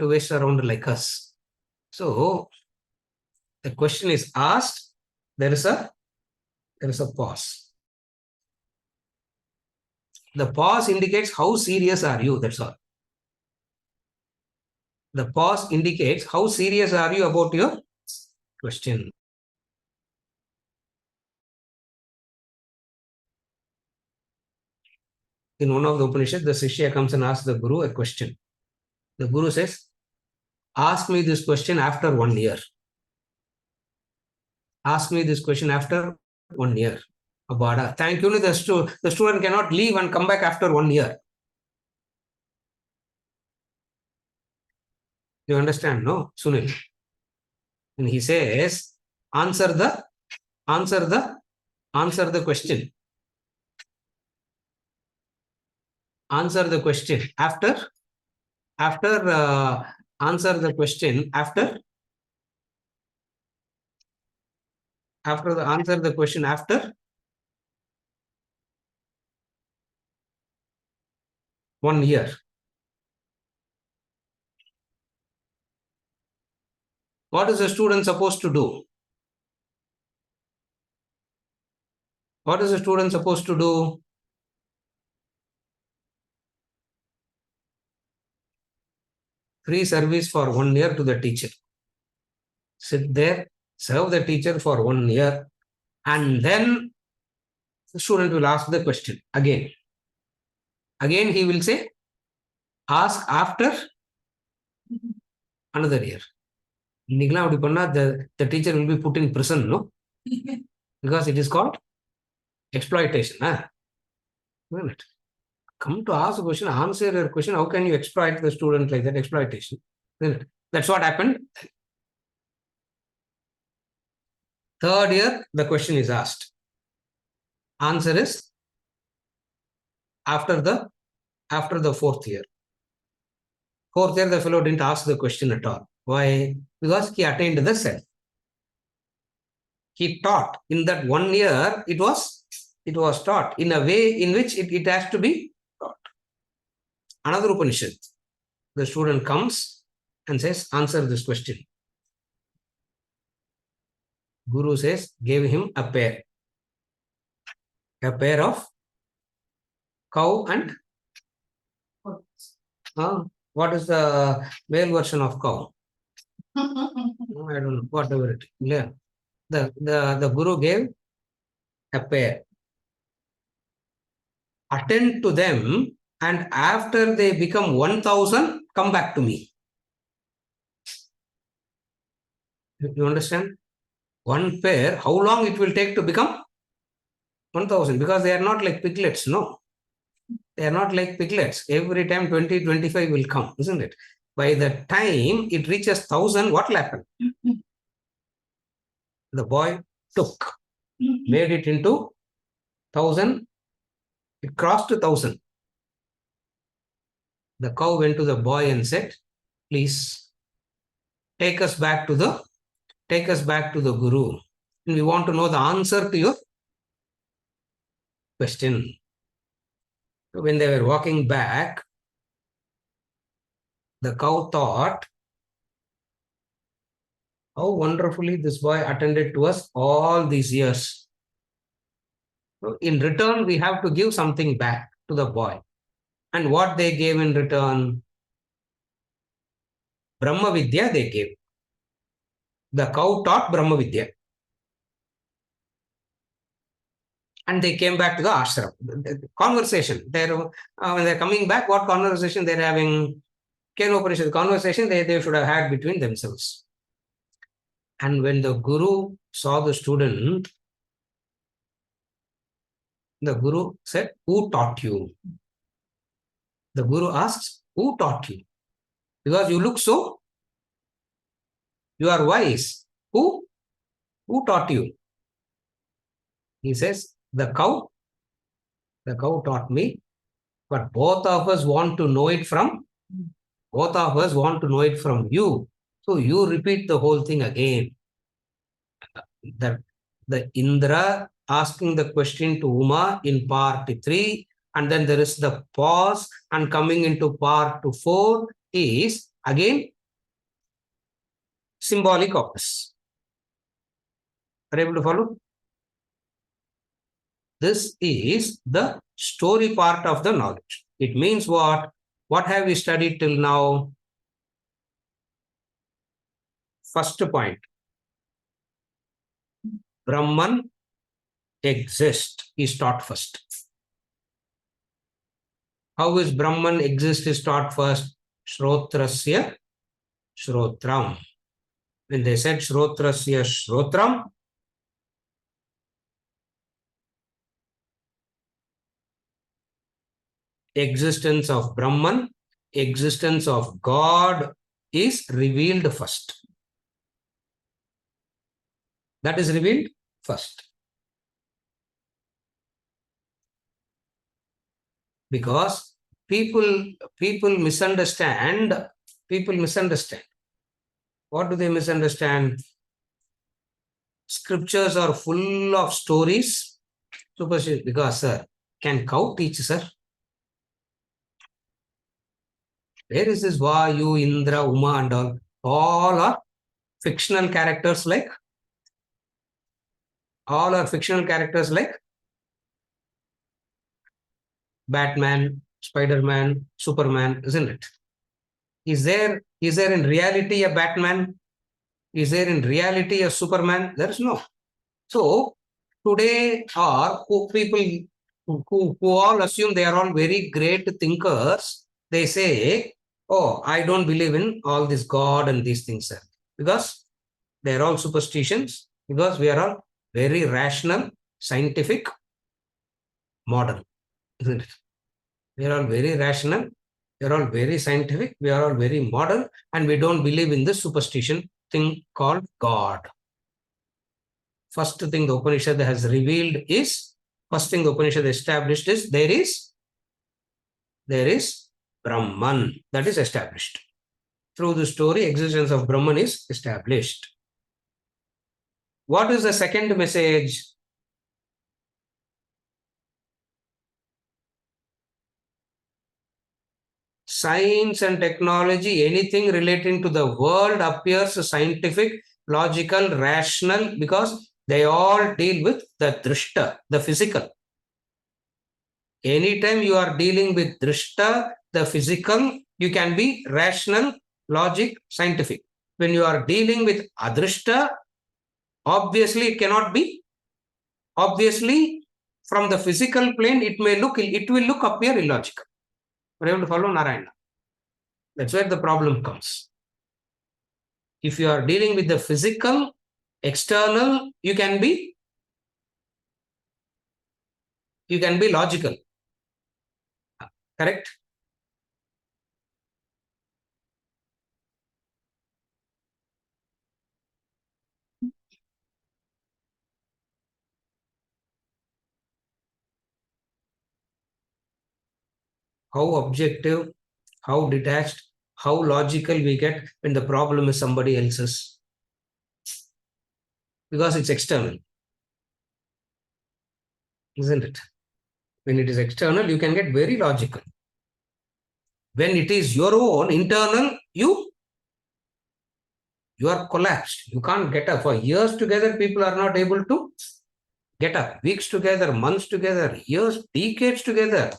waste around like us. So the question is asked, there is a pause. The pause indicates how serious are you, that's all. The pause indicates how serious are you about your question. In one of the Upanishads, the Shishya comes and asks the Guru a question. The Guru says, ask me this question after 1 year. Ask me this question after 1 year. Abada. Thank you. The student cannot leave and come back after 1 year. You understand, no? Sunil. And he says, answer the question. Answer the question after answer the question after answer the question after 1 year. What is a student supposed to do? What is a student supposed to do? Free service for 1 year to the teacher. Sit there, serve the teacher for 1 year, and then the student will ask the question again. Again, he will say, ask after another year. The teacher will be put in prison, no? Because it is called exploitation. Come to ask a question, answer your question. How can you exploit the student like that? Exploitation. That's what happened. Third year, the question is asked. Answer is after the fourth year. Fourth year, the fellow didn't ask the question at all. Why? Because he attained the self. He taught in that 1 year. It was taught in a way in which it has to be taught. Another Upanishad. The student comes and says, answer this question. Guru says, gave him a pair of cow and what is the male version of cow? I don't know, whatever it is. Yeah. The Guru gave a pair. Attend to them, and after they become 1,000, come back to me. You understand? One pair, how long it will take to become 1,000? Because they are not like piglets, no. They are not like piglets. Every time 20, 25 will come, isn't it? By the time it reaches 1,000, what will happen? The boy took, made it into 1,000. It crossed 1,000. The cow went to the boy and said, please take us back to the Guru. And we want to know the answer to your question. So when they were walking back, the cow thought, how wonderfully this boy attended to us all these years. So in return, we have to give something back to the boy. And what they gave in return? Brahma Vidya they gave. The cow taught Brahma Vidya. and they came back to the ashram. The conversation. When they're coming back, what conversation they're having? Kenopanisad conversation they should have had between themselves. And when the guru saw the student, the guru said, "Who taught you?" The guru asks, "Who taught you? Because you look so, you are wise. Who? Who taught you?" He says, the cow taught me, but both of us want to know it from you. So you repeat the whole thing again. The Indra asking the question to Uma in part 3, and then there is the pause, and coming into part 4 is again symbolic of this. Are you able to follow? This is the story part of the knowledge. It means what? What have we studied till now? First point. Brahman exists is taught first. How is Brahman exist is taught first? Shrotrasya Shrotram. When they said Shrotrasya Shrotram, existence of Brahman, existence of God is revealed first. That is revealed first. Because people misunderstand. People misunderstand. What do they misunderstand? Scriptures are full of stories. Because, sir, can cow teach, sir? Where is this Vayu, Indra, Uma and all? All are fictional characters like Batman, Spider-Man, Superman, isn't it? Is there in reality a Batman? Is there in reality a Superman? There is no. So today are people who all assume they are all very great thinkers. They say, "Oh, I don't believe in all this God and these things, sir," because they are all superstitions. Because we are all very rational, scientific, modern, isn't it? We are all very rational. We are all very scientific. We are all very modern, and we don't believe in this superstition thing called God. First thing the Upanishad has revealed is, first thing the Upanishad established is there is Brahman. That is established. Through the story, existence of Brahman is established. What is the second message? Science and technology, anything relating to the world appears scientific, logical, rational, because they all deal with the drishta, the physical. Anytime you are dealing with drishta, the physical, you can be rational, logic, scientific. When you are dealing with adrishta, obviously it cannot be. Obviously, from the physical plane, it will appear illogical. Are you able to follow, Narayana? That's where the problem comes. If you are dealing with the physical, external, you can be logical. Correct? How objective, how detached, how logical we get when the problem is somebody else's. Because it's external. Isn't it? When it is external, you can get very logical. When it is your own internal, you are collapsed. You can't get up. For years together, people are not able to get up. Weeks together, months together, years, decades together.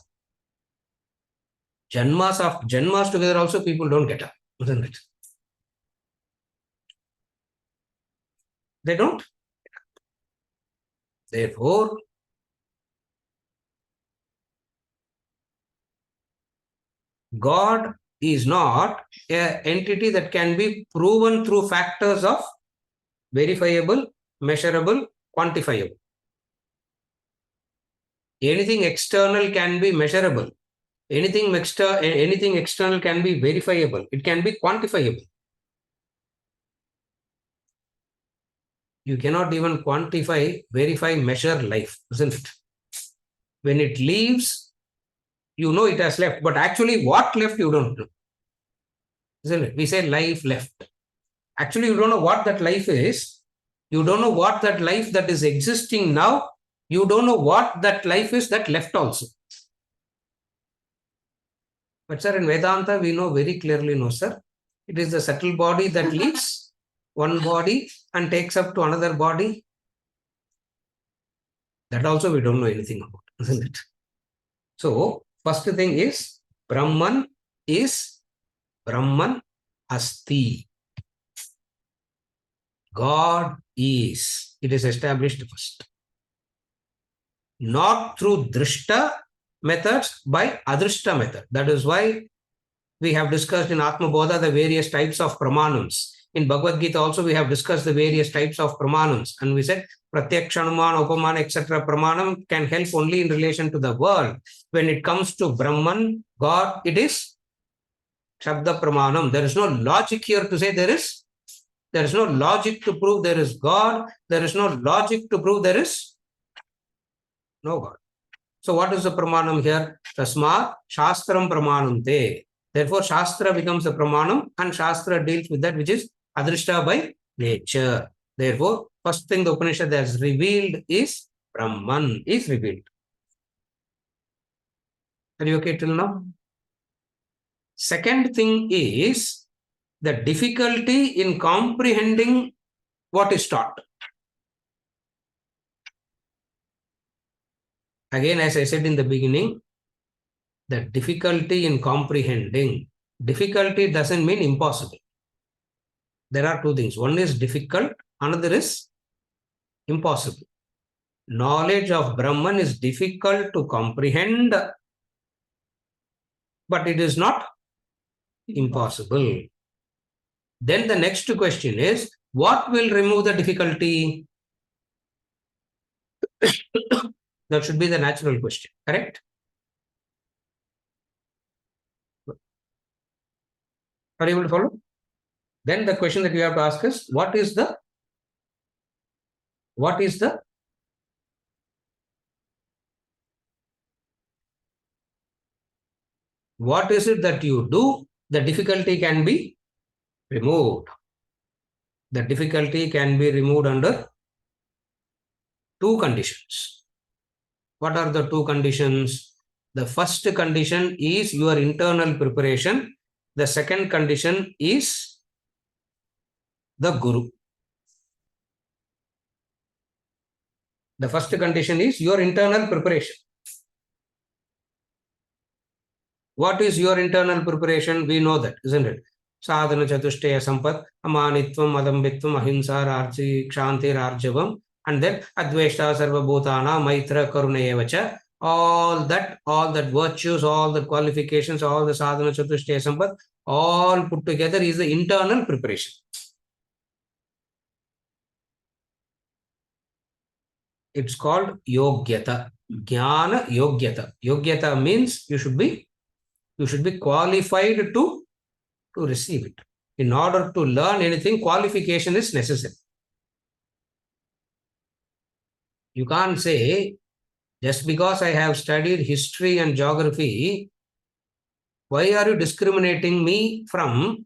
Janmas together also people don't get up, isn't it? They don't. Therefore, God is not an entity that can be proven through factors of verifiable, measurable, quantifiable. Anything external can be measurable. Anything external can be verifiable. It can be quantifiable. You cannot even quantify, verify, measure life, isn't it? When it leaves, you know it has left, but actually what left you don't know, isn't it? We say life left. Actually, you don't know what that life is. You don't know what that life that is existing now. You don't know what that life is that left also. But sir, in Vedanta, we know very clearly, no sir. It is the subtle body that leaves one body and takes up to another body. That also we don't know anything about, isn't it? So, first thing is Brahman is Brahman Asti. God is. It is established first. Not through Drishta methods, by Adrishta method. That is why we have discussed in Atma Bodha the various types of pramanams. In Bhagavad Gita also we have discussed the various types of pramanams. And we said Pratyaksha, Anuman, Upaman, etc. pramanam can help only in relation to the world. When it comes to Brahman, God, it is Shabda pramanam. There is no logic here to say there is no logic to prove there is God. There is no logic to prove there is no God. So what is the pramanam here? Tasmat Shastram pramanam te. Therefore, Shastra becomes a pramanam and Shastra deals with that which is Adrishta by nature. Therefore, first thing the Upanishad has revealed is Brahman is revealed. Are you okay till now? Second thing is the difficulty in comprehending what is taught. Again, as I said in the beginning, the difficulty in comprehending. Difficulty doesn't mean impossible. There are two things. One is difficult, another is impossible. Knowledge of Brahman is difficult to comprehend, but it is not impossible. Then the next question is, what will remove the difficulty? That should be the natural question, correct? Are you able to follow? Then the question that we have to ask is, what is it that you do? The difficulty can be removed. The difficulty can be removed under two conditions. What are the two conditions? The first condition is your internal preparation. The second condition is the Guru. The first condition is your internal preparation. What is your internal preparation? We know that, isn't it? Sadhana Chatushtaya Sampat, Amanitvam, Adambitvam, Ahimsa, Rarji, Kshanti, Rarjavam, and then Adveshta, Sarva Bhutana, Maitra, Karuna Evacha. All that virtues, all the qualifications, all the Sadhana Chatushtaya Sampat, all put together is the internal preparation. It's called Yogyata. Jnana Yogyata. Yogyata means you should be qualified to receive it. In order to learn anything, qualification is necessary. You can't say, just because I have studied history and geography, why are you discriminating me from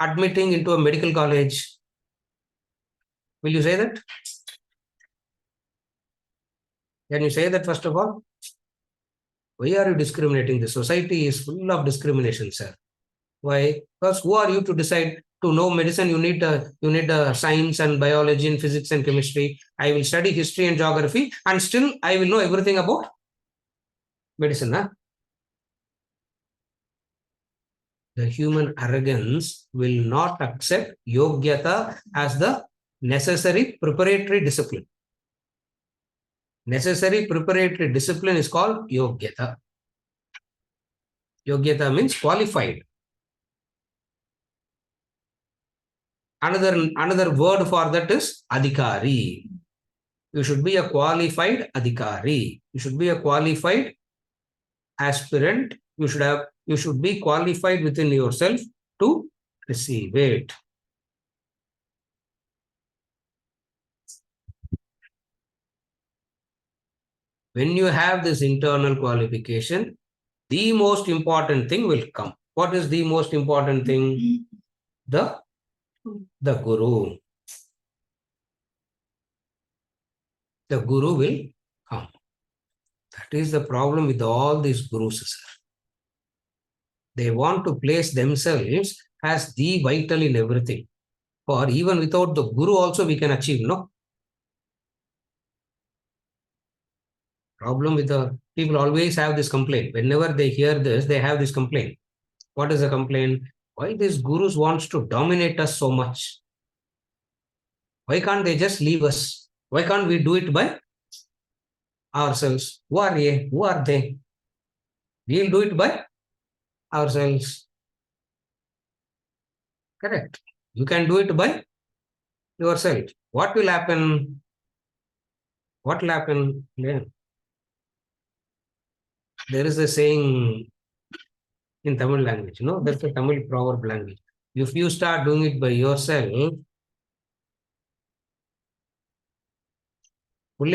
admitting into a medical college? Will you say that? Can you say that first of all? Why are you discriminating? The society is full of discrimination, sir. Why? Because who are you to decide? To know medicine, you need science and biology and physics and chemistry. I will study history and geography, and still I will know everything about medicine. Huh? The human arrogance will not accept yogyata as the necessary preparatory discipline. Necessary preparatory discipline is called yogyata. Yogyata means qualified. Another word for that is adhikari. You should be a qualified adhikari. You should be a qualified aspirant. You should be qualified within yourself to receive it. When you have this internal qualification, the most important thing will come. What is the most important thing? The Guru. The Guru will come. That is the problem with all these gurus, sir. They want to place themselves as the vital in everything. Or even without the Guru also we can achieve, no? Problem with the people always have this complaint. Whenever they hear this, they have this complaint. What is the complaint? Why these gurus wants to dominate us so much? Why can't they just leave us? Why can't we do it by ourselves? Who are they? Who are they? We'll do it by ourselves. Correct. You can do it by yourself. What will happen? What will happen? Yeah. There is a saying in Tamil language, that's a Tamil proverb language. If you start doing it by yourself, what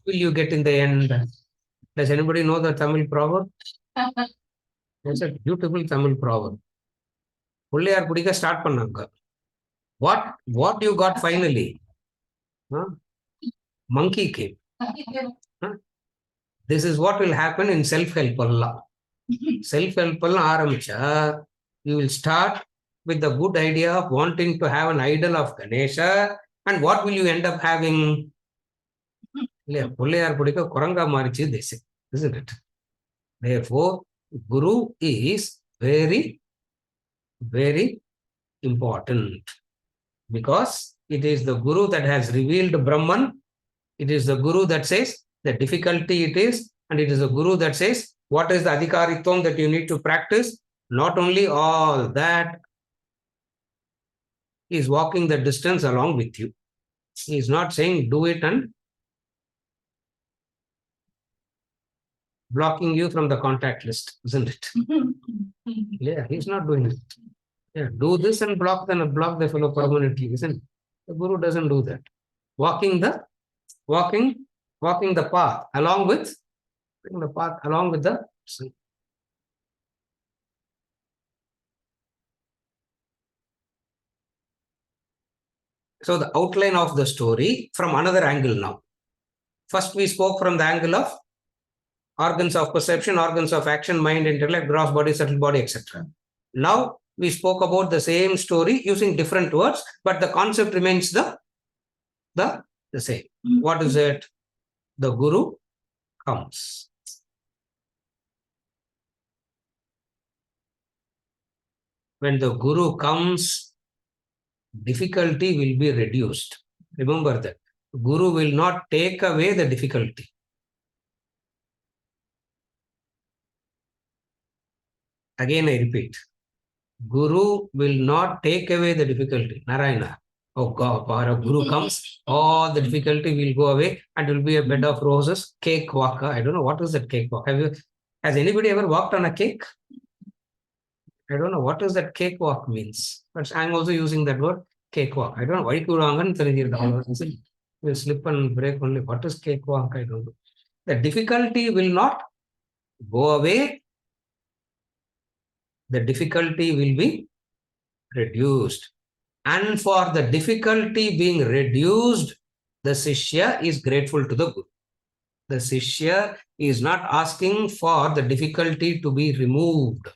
will you get in the end? Does anybody know the Tamil proverb? It's a beautiful Tamil proverb. Pillaiyar பிடிக்க start பண்ணாங்க. What you got finally? Huh? Monkey came. Huh? This is what will happen in self-help Allah. Self-help Allah ஆரம்பிச்சா, you will start with the good idea of wanting to have an idol of Ganesha, and what will you end up having? Pillaiyar பிடிக்க குரங்கா மாறிச்சு, they say, isn't it? Therefore, Guru is very, very important, because it is the Guru that has revealed Brahman. It is the Guru that says the difficulty it is, and it is the Guru that says what is the adhikaritvam that you need to practice. Not only all that, he is walking the distance along with you. He is not saying do it and blocking you from the contact list, isn't it? Yeah, he's not doing it. Yeah, do this and block the fellow permanently, isn't it? The Guru doesn't do that. Walking the path along with the person. So the outline of the story from another angle now. First we spoke from the angle of organs of perception, organs of action, mind, intellect, gross body, subtle body, etc. Now we spoke about the same story using different words, but the concept remains the same. What is it? The Guru comes. When the Guru comes, difficulty will be reduced. Remember that. Guru will not take away the difficulty. Again, I repeat. Guru will not take away the difficulty. Narayana. Oh God, power of Guru comes, all the difficulty will go away, and it will be a bed of roses, cake walk. I don't know what is that cake walk. Has anybody ever walked on a cake? I don't know what does that cake walk means. But I'm also using that word, cake walk. I don't know why will slip and break only. What is cake walk? I don't know. The difficulty will not go away. The difficulty will be reduced. And for the difficulty being reduced, the Sishya is grateful to the Guru. The Sishya is not asking for the difficulty to be removed,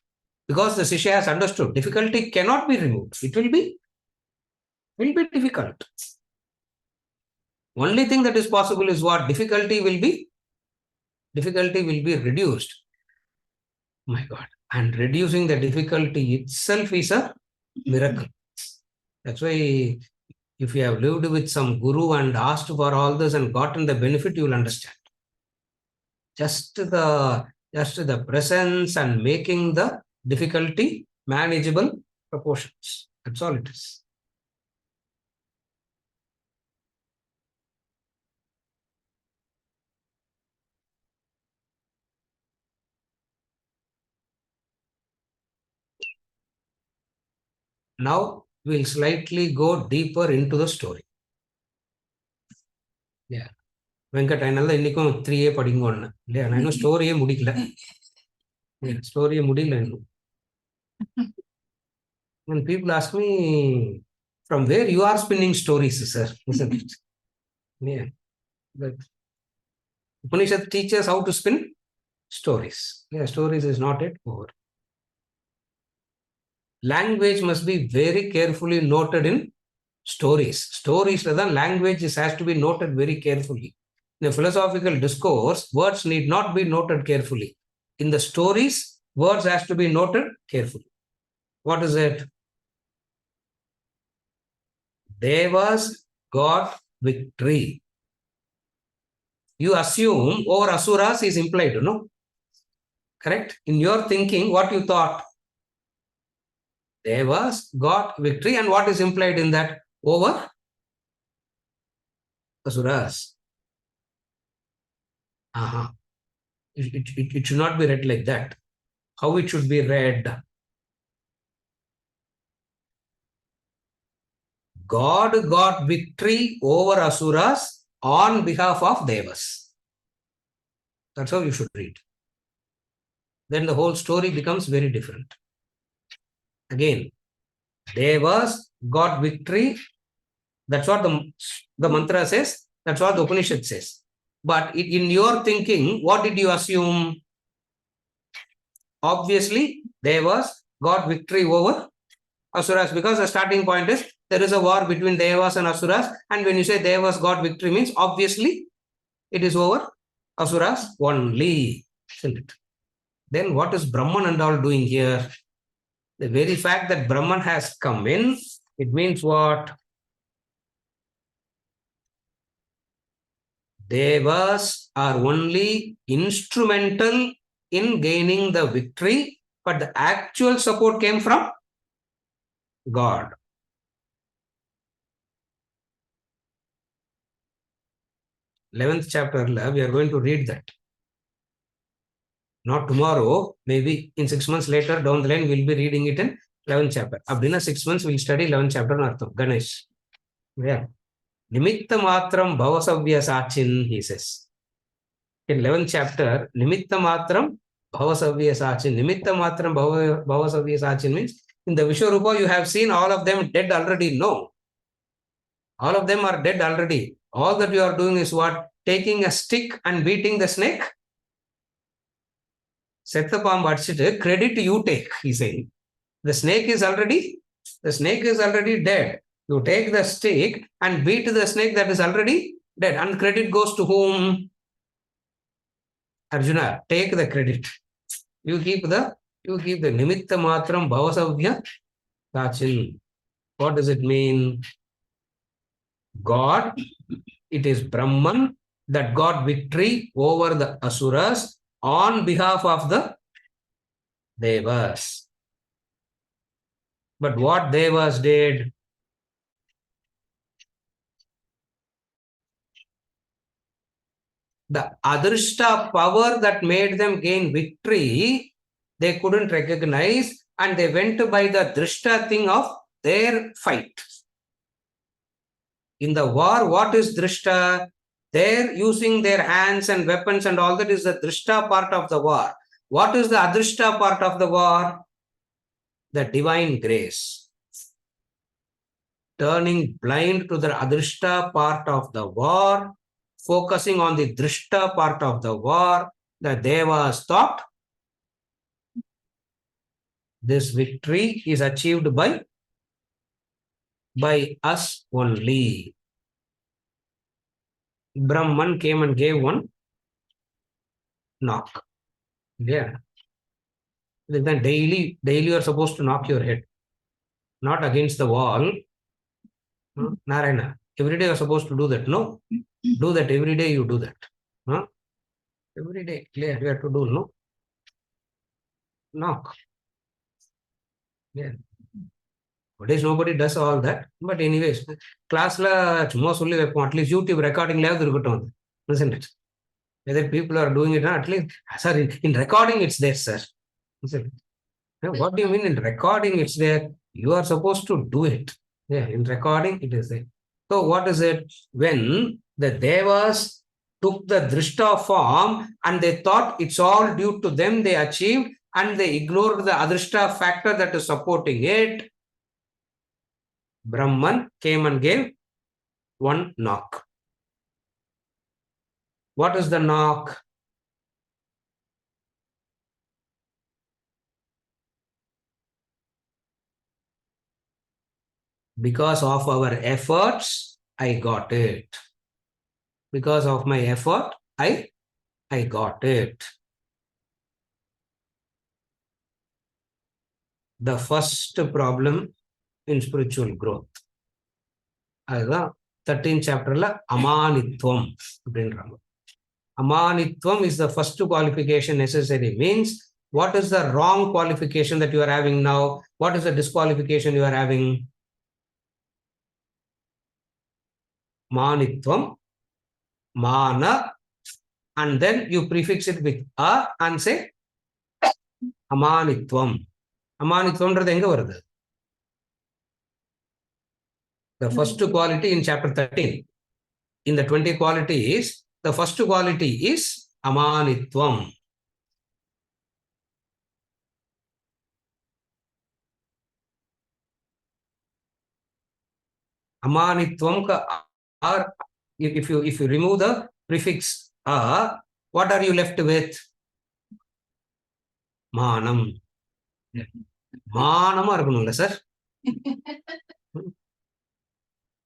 because the Sishya has understood difficulty cannot be removed. It will be difficult. Only thing that is possible is what? Difficulty will be reduced. My God. And reducing the difficulty itself is a miracle. That's why if you have lived with some Guru and asked for all this and gotten the benefit, you will understand. Just the Just the presence and making the difficulty manageable proportions. That's all it is. Now we'll slightly go deeper into the story. Yeah. Venkat அதனால இன்னைக்கும் 3A படிங்கன்னு இல்லையா? நான் இன்னும் ஸ்டோரியே முடிக்கல. ஸ்டோரியே முடியல இன்னும். When people ask me, from where you are spinning stories, sir, isn't it? Yeah. But Upanishad teaches how to spin stories. Yeah, stories is not yet over. Language must be very carefully noted in stories. Stories, rather, language has to be noted very carefully. In a philosophical discourse, words need not be noted carefully. In the stories, words has to be noted carefully. What is it? Devas got victory. You assume over Asuras is implied, no? Correct? In your thinking, what you thought? Devas got victory, and what is implied in that? Over Asuras. Uh-huh. It should not be read like that. How it should be read? God got victory over Asuras on behalf of Devas. That's how you should read. Then the whole story becomes very different. Again, Devas got victory. That's what the mantra says. That's what the Upanishad says. But in your thinking, what did you assume? Obviously, Devas got victory over Asuras, because the starting point is there is a war between Devas and Asuras, and when you say Devas got victory means obviously it is over Asuras only, isn't it? Then what is Brahman and all doing here? The very fact that Brahman has come in, it means what? Devas are only instrumental in gaining the victory, but the actual support came from God. 11th chapter, we are going to read that. Not tomorrow, maybe in 6 months later, down the line, we'll be reading it in 11th chapter. Abdina 6 months, we'll study 11th chapter in Artham. Ganesh. Yeah. Nimitta matram bhavasavya sachin, he says. In 11th chapter, Nimitta matram bhavasavya sachin. Nimitta matram bhavasavya sachin means in the Vishwarupa, you have seen all of them dead already. No. All of them are dead already. All that you are doing is what? Taking a stick and beating the snake. Setha பாம்பு அடிச்சிட்டு credit you take, he's saying. The snake is already dead. You take the stick and beat the snake that is already dead, and credit goes to whom? Arjuna, take the credit. You keep the nimitta matram bhavasavya sachin. What does it mean? God, it is Brahman that got victory over the Asuras on behalf of the Devas. But what Devas did? The Adrishta power that made them gain victory, they couldn't recognize, and they went by the Drishta thing of their fight. In the war, what is Drishta? They're using their hands and weapons and all that is the Drishta part of the war. What is the Adrishta part of the war? The divine grace. Turning blind to the Adrishta part of the war, focusing on the Drishta part of the war, the Devas thought this victory is achieved by us only. Brahman came and gave one knock. Yeah. Then daily you are supposed to knock your head, not against the wall. Narayana, every day you are supposed to do that. No, do that every day. You do that. Every day, clear. You have to do. No, knock. Yeah. Nowadays nobody does all that. But anyways, classல சும்மா சொல்லி வைப்போம். At least YouTube recordingலாவது இருக்கட்டும். Isn't it? Whether people are doing it or not, at least, sir, in recording it's there, sir. Isn't it? What do you mean in recording it's there? You are supposed to do it. Yeah, in recording it is there. So what is it? When the Devas took the Drishta form and they thought it's all due to them, they achieved, and they ignored the Adrishta factor that is supporting it, Brahman came and gave one knock. What is the knock? Because of our efforts, I got it. Because of my effort, I got it. The first problem in spiritual growth. அதுதான் 13th chapterல அமானித்வம் அப்படின்றாங்க. Amanitvam is the first qualification necessary. Means, what is the wrong qualification that you are having now? What is the disqualification you are having? Manitvam, mana, and then you prefix it with a and say amanitvam. Amanitvam எங்க வருது? The first quality in chapter 13. In the 20 qualities, the first quality is amanitvam. Amanitvam ka or if you remove the prefix a, what are you left with? Manam. மானமா இருக்கணும்ல sir?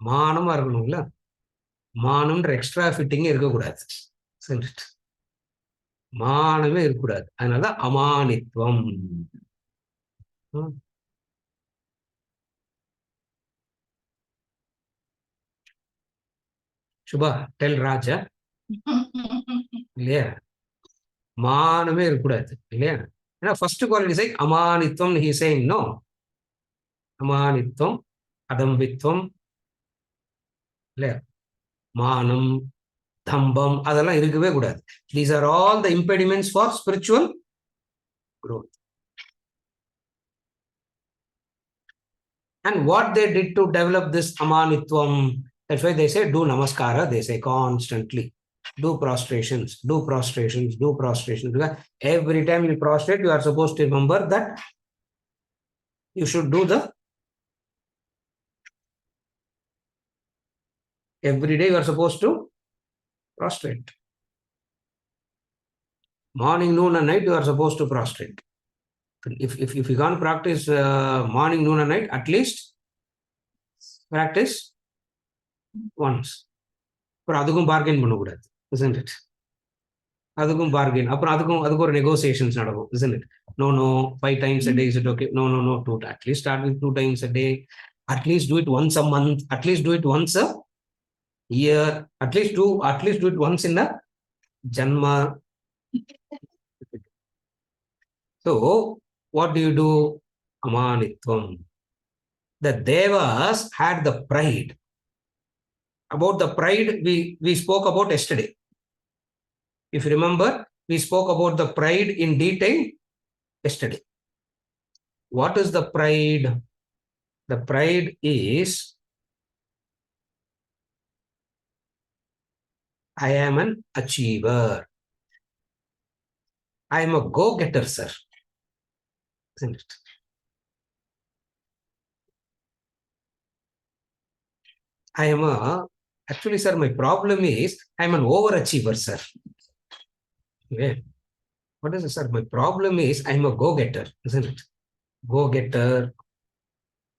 மானமா இருக்கணும்ல? மானம்ன்ற extra fitting இருக்கக்கூடாது. மானமே இருக்கக்கூடாது. அதனால அமானித்வம். Subha, del ராஜா. இல்லையா? மானமே இருக்கக்கூடாது. இல்லையா? ஏன்னா first quality சை அமானித்வம் ஹி சேயிங் நோ. அமானித்வம், அதம்பித்வம், இல்லையா? மானம், தம்பம் அதெல்லாம் இருக்கவே கூடாது. These are all the impediments for spiritual growth. And what they did to develop this amanitvam, that's why they say do namaskara, they say constantly. Do prostrations, do prostrations, do prostrations. Because every time you prostrate, you are supposed to remember that you should do the every day you are supposed to prostrate. Morning, noon, and night you are supposed to prostrate. If you can't practice morning, noon, and night, at least practice once. அப்புறம் அதுக்கும் bargain பண்ணக்கூடாது, isn't it? அதுக்கும் bargain, அப்புறம் அதுக்கு ஒரு negotiations நடக்கும், isn't it? No, 5 times a day, is it okay? No, 2. At least start with 2 times a day. At least do it once a month. At least do it once a year. At least do it once in a janma. So, what do you do? Amanitvam. The Devas had the pride. About the pride, we spoke about yesterday. If you remember, we spoke about the pride in detail yesterday. What is the pride? The pride is, I am an achiever. I am a go-getter, sir. Isn't it? Actually, sir, my problem is I am an overachiever, sir. Okay. What is it, sir? My problem is I am a go-getter, isn't it? Go-getter,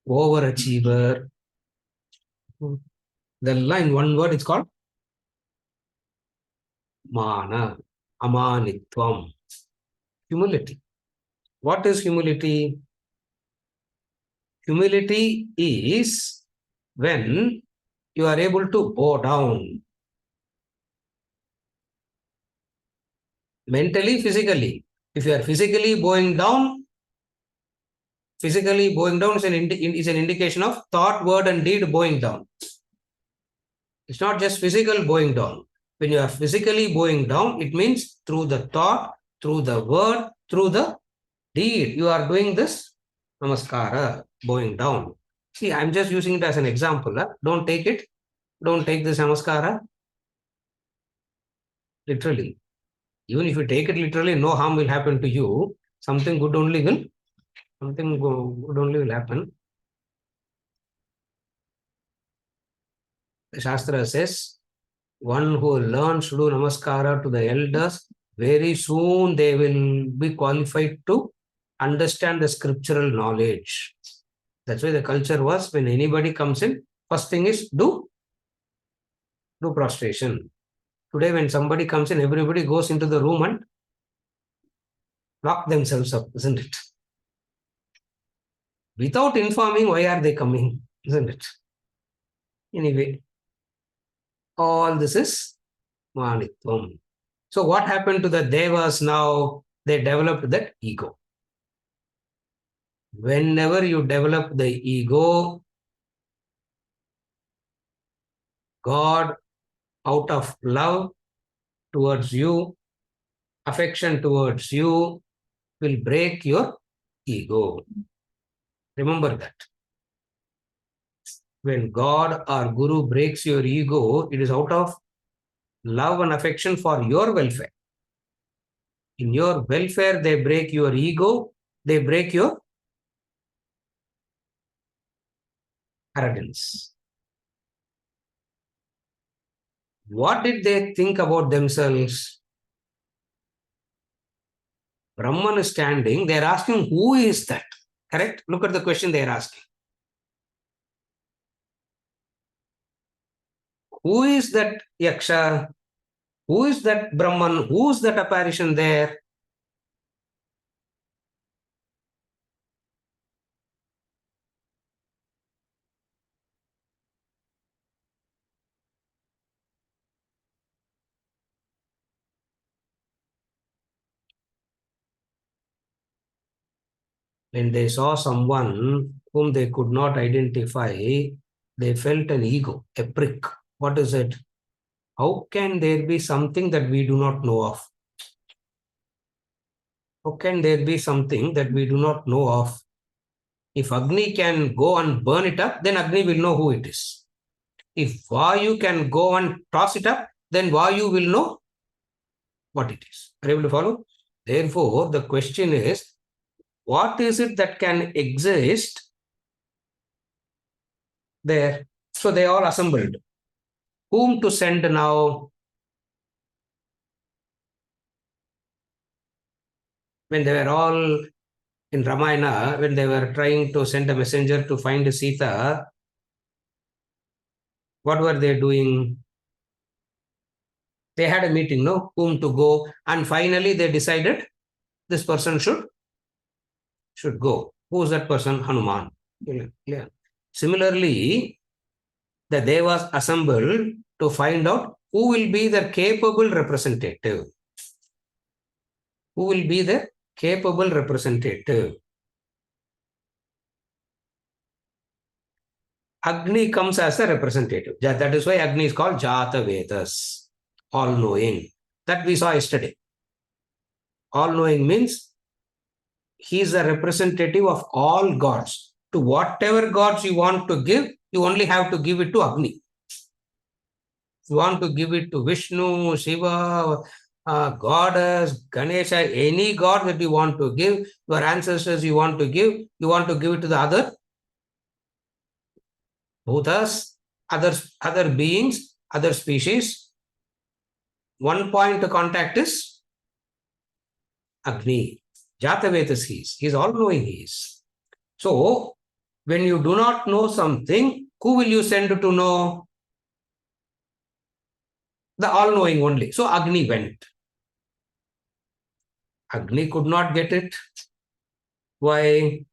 overachiever. The line, one word, it's called mana, amanitvam. Humility. What is humility? Humility is when you are able to bow down mentally, physically. If you are physically bowing down is an indication of thought, word, and deed bowing down. It's not just physical bowing down. When you are physically bowing down, it means through the thought, through the word, through the deed, you are doing this namaskara, bowing down. See, I'm just using it as an example. Don't take it. Don't take this namaskara literally. Even if you take it literally, no harm will happen to you. Something good only will happen. The Shastra says, one who learns to do namaskara to the elders, very soon they will be qualified to understand the scriptural knowledge. That's why the culture was, when anybody comes in, first thing is do prostration. Today, when somebody comes in, everybody goes into the room and lock themselves up, isn't it? Without informing why are they coming, isn't it? Anyway, all this is Manitvam. So what happened to the Devas now? They developed that ego. Whenever you develop the ego, God, out of love towards you, affection towards you, will break your ego. Remember that. When God or Guru breaks your ego, it is out of love and affection for your welfare. In your welfare, they break your ego, they break your arrogance. What did they think about themselves? Brahman is standing, they are asking, who is that? Correct? Look at the question they are asking. Who is that Yaksha? Who is that Brahman? Who is that apparition there? When they saw someone whom they could not identify, they felt an ego, a prick. What is it? How can there be something that we do not know of? How can there be something that we do not know of? If Agni can go and burn it up, then Agni will know who it is. If Vayu can go and toss it up, then Vayu will know what it is. Are you able to follow? Therefore, the question is, what is it that can exist there? So they all assembled. Whom to send now? When they were all in Ramayana, when they were trying to send a messenger to find Sita, what were they doing? They had a meeting, no? Whom to go, and finally they decided this person should go. Who is that person? Hanuman. Yeah. Similarly, the Devas assembled to find out who will be the capable representative. Who will be the capable representative? Agni comes as a representative. That is why Agni is called Jata Vedas, all-knowing. That we saw yesterday. All-knowing means he is a representative of all gods. To whatever gods you want to give, you only have to give it to Agni. If you want to give it to Vishnu, Shiva, Goddess, Ganesha, any god that you want to give, your ancestors you want to give it to the other bhutas, other beings, other species. One point to contact is Agni. Jatavetas he is. He is all-knowing he is. So, when you do not know something, who will you send to know? The all-knowing only. So, Agni went. Agni could not get it. Why?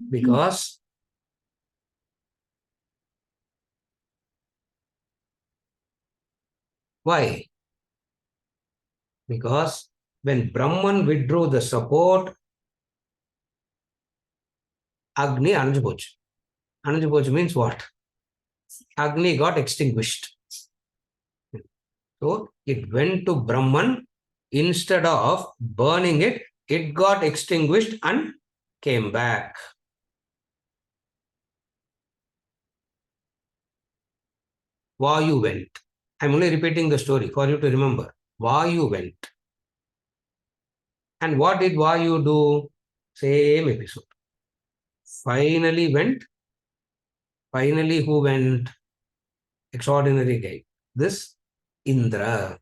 Because why? Because When Brahman withdrew the support, Agni Anjapoch. Anjapoch means what? Agni got extinguished. So it went to Brahman. Instead of burning it, it got extinguished and came back. Vayu went. I'm only repeating the story for you to remember. Vayu went. And what did Vayu do? Same episode. Finally went. Finally, who went? Extraordinary guy. This Indra.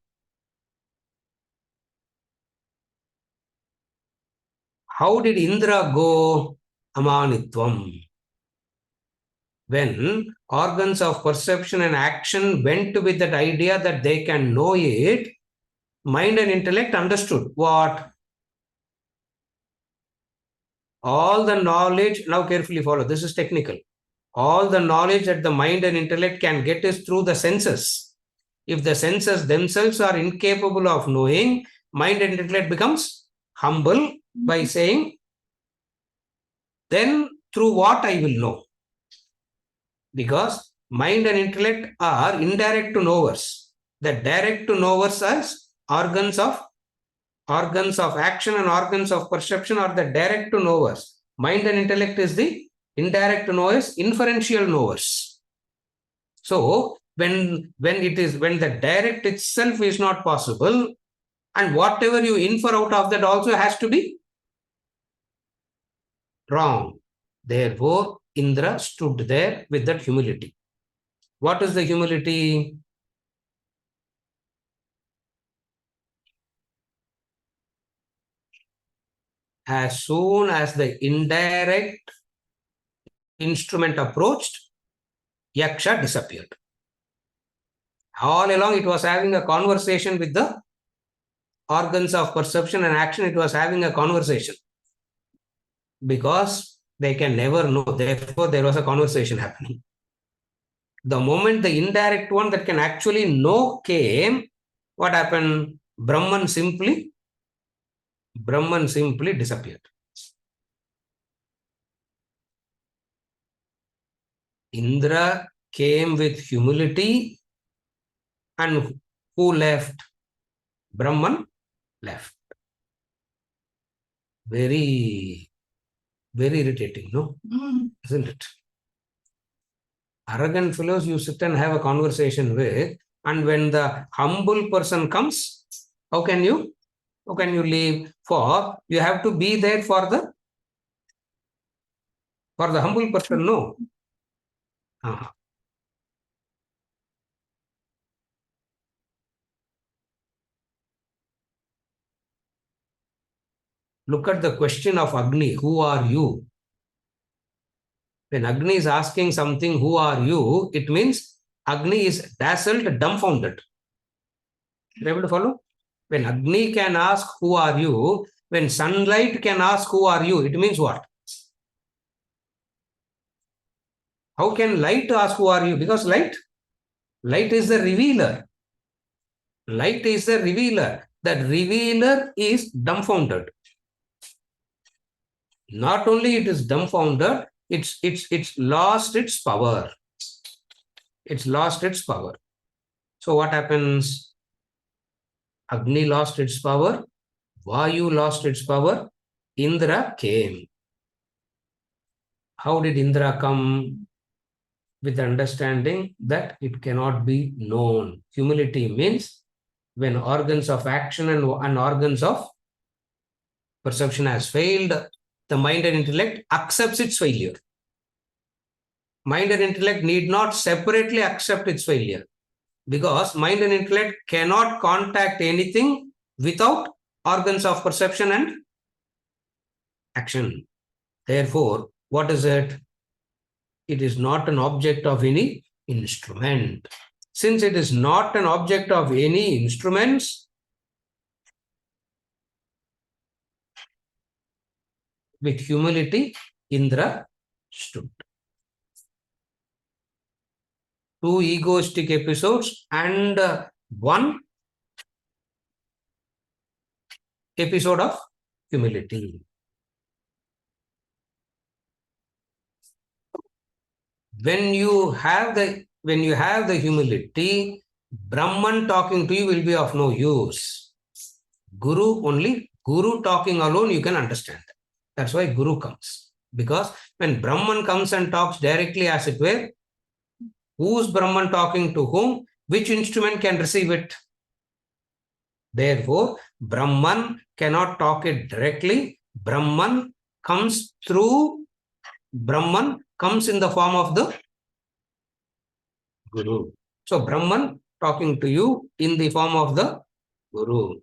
How did Indra go? Amanitvam. When organs of perception and action went with that idea that they can know it, mind and intellect understood what? All the knowledge, now carefully follow, this is technical. All the knowledge that the mind and intellect can get is through the senses. If the senses themselves are incapable of knowing, mind and intellect becomes humble by saying, then through what I will know? Because mind and intellect are indirect to knowers. The direct to knowers as organs of action and organs of perception are the direct to knowers. Mind and intellect is the indirect knowers, inferential knowers. So when the direct itself is not possible, and whatever you infer out of that also has to be wrong. Therefore, Indra stood there with that humility. What is the humility? As soon as the indirect instrument approached, Yaksha disappeared. All along, it was having a conversation with the organs of perception and action. It was having a conversation because they can never know. Therefore, there was a conversation happening. The moment the indirect one that can actually know came, what happened? Brahman simply disappeared. Indra came with humility, and who left? Brahman left. Very, very irritating, no? Isn't it? Arrogant fellows you sit and have a conversation with, and when the humble person comes, how can you leave? For you have to be there for the humble person, no? Look at the question of Agni, who are you? When Agni is asking something, who are you? It means Agni is dazzled, dumbfounded. You're able to follow? When Agni can ask, who are you? When sunlight can ask, who are you? It means what? How can light ask, who are you? Because light is the revealer. Light is the revealer. That revealer is dumbfounded. Not only it is dumbfounded, it's lost its power. It's lost its power. So what happens? Agni lost its power. Vayu lost its power. Indra came. How did Indra come? With the understanding that it cannot be known. Humility means when organs of action and organs of perception has failed, the mind and intellect accepts its failure. Mind and intellect need not separately accept its failure because mind and intellect cannot contact anything without organs of perception and action. Therefore, what is it? It is not an object of any instrument. Since it is not an object of any instruments, with humility, Indra stood. 2 egoistic episodes and one episode of humility. When you have the humility, Brahman talking to you will be of no use. Guru talking alone, you can understand. That's why Guru comes. Because when Brahman comes and talks directly, as it were, who's Brahman talking to whom? Which instrument can receive it? Therefore, Brahman cannot talk it directly. Brahman comes in the form of the Guru. So, Brahman talking to you in the form of the Guru.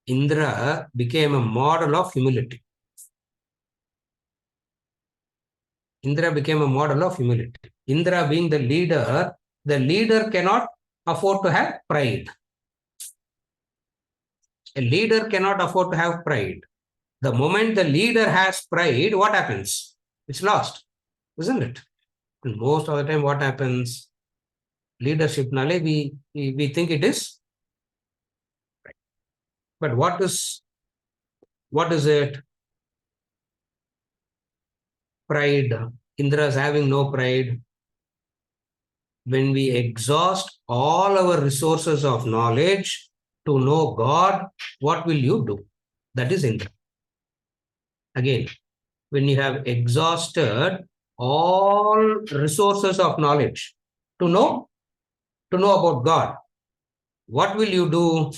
Indra became a model of humility. Indra became a model of humility. Indra being the leader cannot afford to have pride. A leader cannot afford to have pride. The moment the leader has pride, what happens? It's lost, isn't it? And most of the time, what happens? Leadership, we think it is. But what is it? Pride. Indra is having no pride. When we exhaust all our resources of knowledge to know God, what will you do? That is Indra. Again, when you have exhausted all resources of knowledge to know about God, what will you do?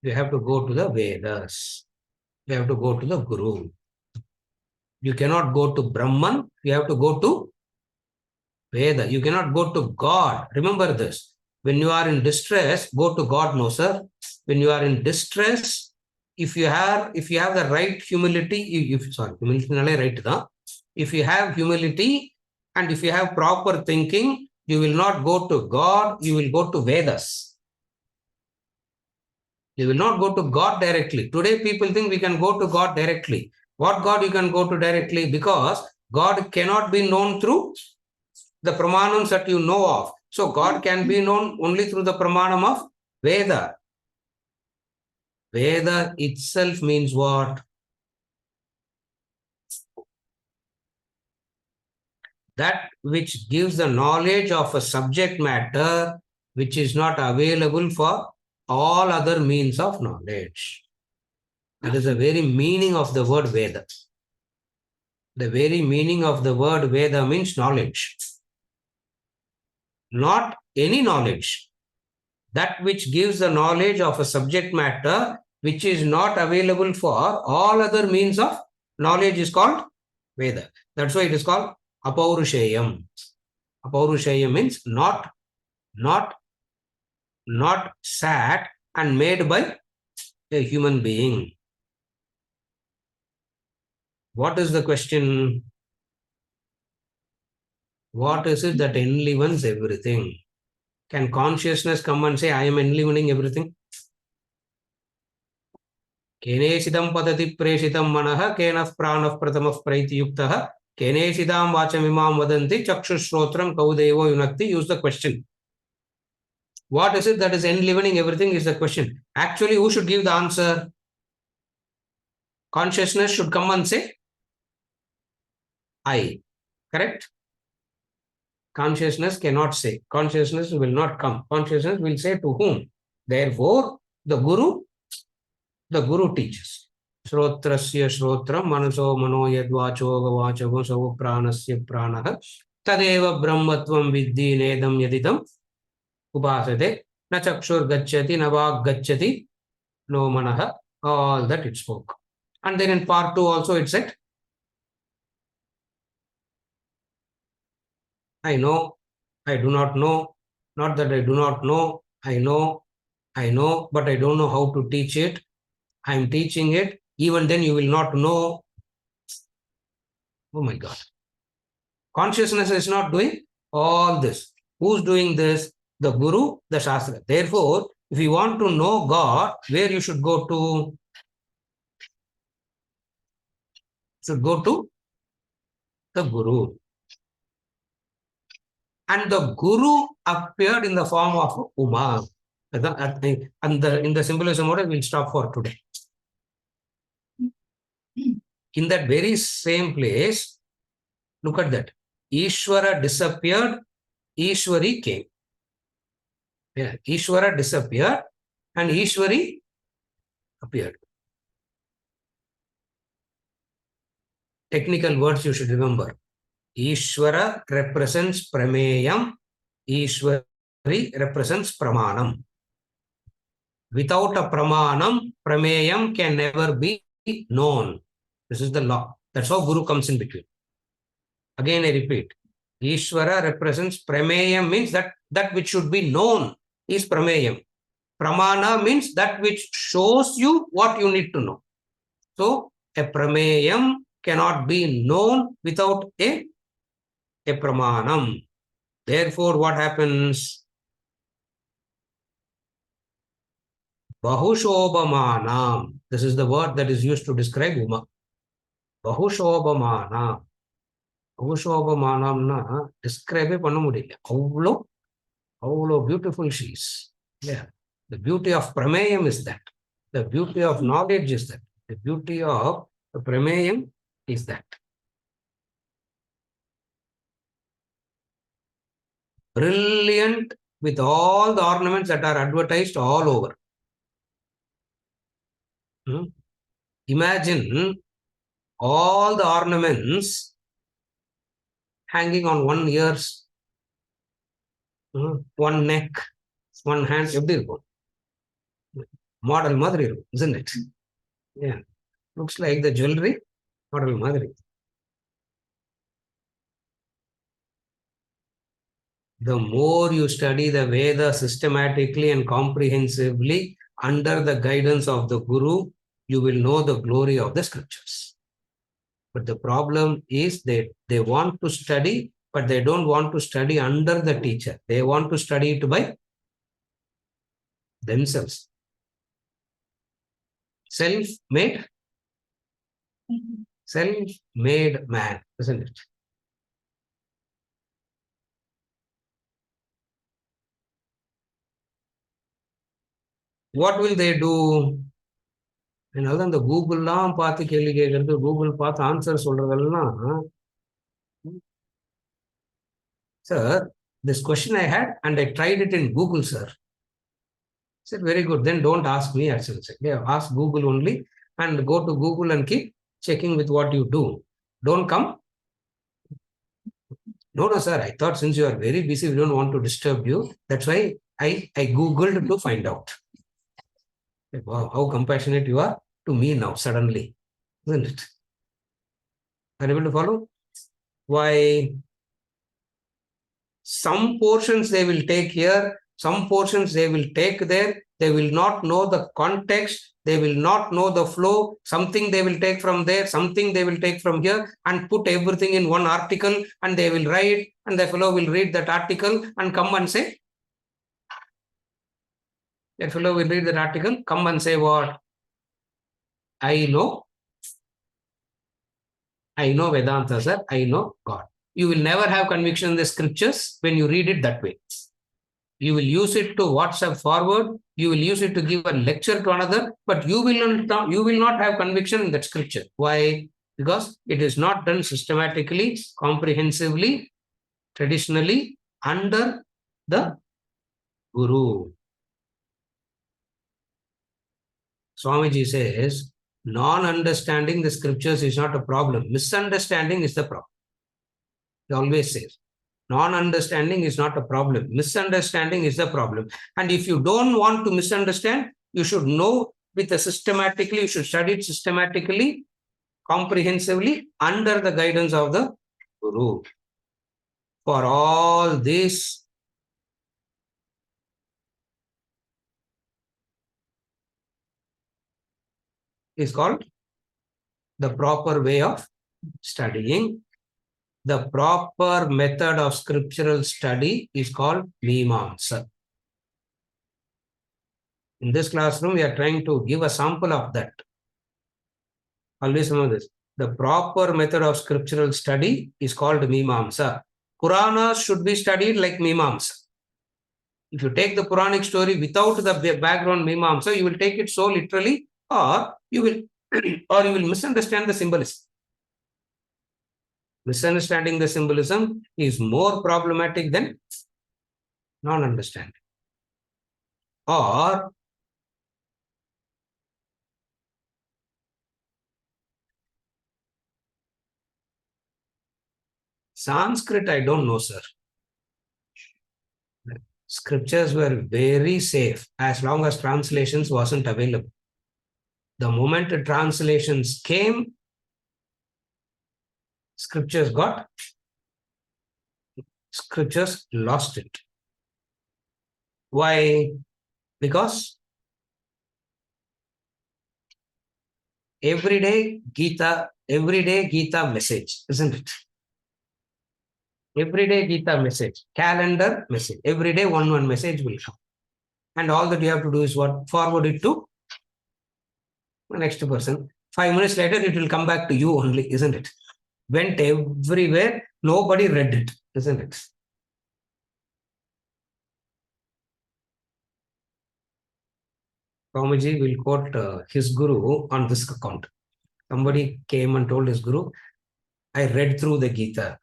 You have to go to the Vedas. You have to go to the Guru. You cannot go to Brahman. You have to go to Veda. You cannot go to God. Remember this. When you are in distress, go to God, no sir. When you are in distress, if you have the right humility, if you have humility and if you have proper thinking, you will not go to God, you will go to Vedas. You will not go to God directly. Today, people think we can go to God directly. What God you can go to directly? Because God cannot be known through the pramanams that you know of. So God can be known only through the pramanam of Veda. Veda itself means what? That which gives the knowledge of a subject matter which is not available for all other means of knowledge. That is the very meaning of the word Veda. The very meaning of the word Veda means knowledge. Not any knowledge. That which gives the knowledge of a subject matter which is not available for all other means of knowledge is called Veda. That's why it is called Apaurusheyam. Apaurusheyam means not sat and made by a human being. What is the question? What is it that enlivens everything? Can consciousness come and say, I am enlivening everything? केनेशिदं पतति प्रेषितं मनः केनः प्राणः प्रथमः प्रैतियुक्तः केनेशिदां वाचमिमां वदन्ति चक्षुश्रोत्रं कौ देवो युनक्ति. Use the question. What is it that is enlivening everything is the question. Actually, who should give the answer? Consciousness should come and say, I. Correct? Consciousness cannot say. Consciousness will not come. Consciousness will say to whom? Therefore, the Guru teaches. Shrotrasya Shrotram Manaso Mano Yadvacho Gavacho Savo Pranasya Pranaha Tadeva Brahmatvam Vidhi Nedam Yaditam Upasade Na Chakshur Gacchati Navag Gacchati No Manaha. All that it spoke. And then in part 2 also it said, I know, I do not know, not that I do not know, I know, but I don't know how to teach it. I am teaching it. Even then you will not know. Oh my God. Consciousness is not doing all this. Who's doing this? The Guru, the Shastra. Therefore, if you want to know God, where you should go to? Should go to the Guru. and the Guru appeared in the form of Uma. And in the symbolism order, we'll stop for today. In that very same place, look at that. Ishvara disappeared, Ishwari came. Yeah, Ishvara disappeared and Ishwari appeared. Technical words you should remember. Ishvara represents Prameyam, Ishwari represents Pramanam. Without a Pramanam, Prameyam can never be known. This is the law. That's how Guru comes in between. Again, I repeat. Ishvara represents Prameyam, means that which should be known is Prameyam. Pramana means that which shows you what you need to know. So, a Prameyam cannot be known without a Pramanam. Therefore, what happens? Bahushobhamanam. This is the word that is used to describe Uma. Bahushobhamanam. Bahushobhamanamna describe பண்ண முடியல. அவ்வளோ beautiful she is. Yeah. The beauty of Prameyam is that. The beauty of knowledge is that. The beauty of the Prameyam is that. Brilliant with all the ornaments that are advertised all over. Imagine all the ornaments hanging on one ears, one neck, one hand, model madri, isn't it? Yeah. Looks like the jewelry model madri. The more you study the Veda systematically and comprehensively under the guidance of the Guru, you will know the glory of the scriptures. But the problem is they want to study, but they don't want to study under the teacher. They want to study it by themselves. Self-made man, isn't it? What will they do? அதனால அந்த கூகுள்லாம் பார்த்து கேள்வி கேட்கறது, Google பார்த்து answer சொல்றதெல்லாம். Sir, this question I had and I tried it in Google, sir. I said, very good. Then don't ask me, actually. Yeah, ask Google only and go to Google and keep checking with what you do. Don't come. No, sir. I thought since you are very busy, we don't want to disturb you. That's why I Googled to find out. Wow, how compassionate you are to me now, suddenly. Isn't it? Are you able to follow? Why? Some portions they will take here, some portions they will take there. They will not know the context. They will not know the flow. Something they will take from there, something they will take from here and put everything in one article and they will write and the fellow will read that article and come and say, that fellow will read that article, come and say what? I know Vedanta, sir. I know God. You will never have conviction in the scriptures when you read it that way. You will use it to WhatsApp forward. You will use it to give a lecture to another, but you will not have conviction in that scripture. Why? Because it is not done systematically, comprehensively, traditionally under the Guru. Swamiji says, non-understanding the scriptures is not a problem. Misunderstanding is the problem. He always says, non-understanding is not a problem. Misunderstanding is the problem. And if you don't want to misunderstand, you should know with a systematically, you should study it systematically, comprehensively, under the guidance of the Guru. For all this, is called the proper way of studying. The proper method of scriptural study is called Mimamsa. In this classroom, we are trying to give a sample of that. Always remember this. The proper method of scriptural study is called Mimamsa. Puranas should be studied like Mimamsa. If you take the Puranic story without the background Mimamsa, you will take it so literally, or you will or you will misunderstand the symbolism. Misunderstanding the symbolism is more problematic than non-understanding. Or Sanskrit, I don't know, sir. Scriptures were very safe as long as translations wasn't available. The moment the translations came, scriptures lost it. Why? Because everyday Gita message, isn't it? Everyday Gita message, calendar message, every day one message will come. And all that you have to do is what? Forward it to the next person. 5 minutes later, it will come back to you only, isn't it? Went everywhere, nobody read it, isn't it? Swamiji will quote his guru on this account. Somebody came and told his guru, I read through the Gita.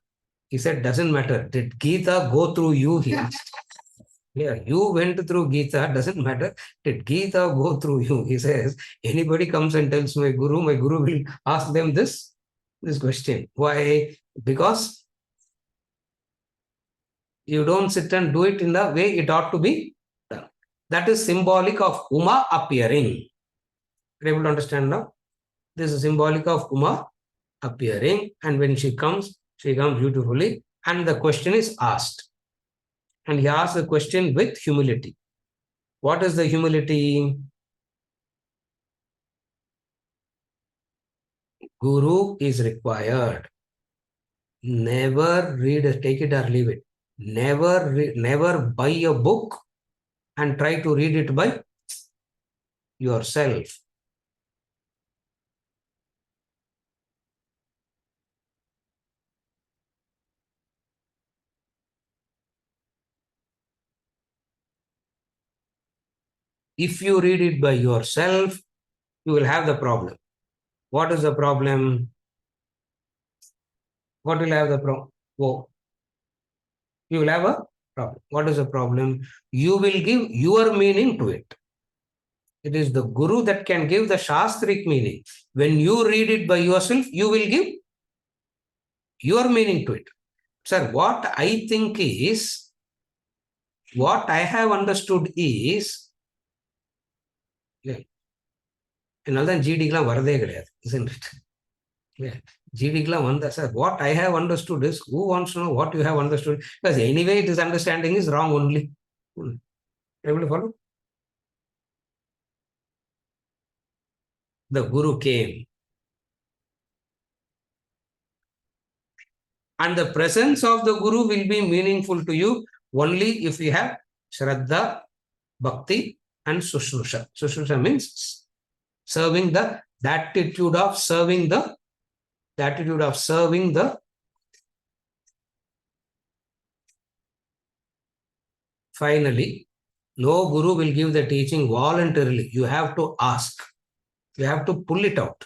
He said, doesn't matter. Did Gita go through you here? Yeah, you went through Gita, doesn't matter. Did Gita go through you? He says, anybody comes and tells my guru will ask them this question. Why? Because you don't sit and do it in the way it ought to be done. That is symbolic of Uma appearing. Are you able to understand now? This is symbolic of Uma appearing, and when she comes beautifully, and the question is asked. And he asks the question with humility. What is the humility? Guru is required. Never read, take it or leave it. Never buy a book and try to read it by yourself. If you read it by yourself, you will have the problem. What is the problem? What will have the problem? Oh, you will have a problem. What is the problem? You will give your meaning to it. It is the guru that can give the shastric meaning. When you read it by yourself, you will give your meaning to it. Sir, what I think is, what I have understood is, என்னால்தான் ஜிடிக்கெல்லாம் வரதே கிடையாது, isn't it? ஜிடிக்கெல்லாம் வந்தா sir, what I have understood is, who wants to know what you have understood? Because anyway, this understanding is wrong only. Able to follow? The guru came. And the presence of the guru will be meaningful to you only if you have Shraddha, Bhakti, and Sushrusha. Sushrusha means serving the attitude of serving the finally, no guru will give the teaching voluntarily. You have to ask. You have to pull it out.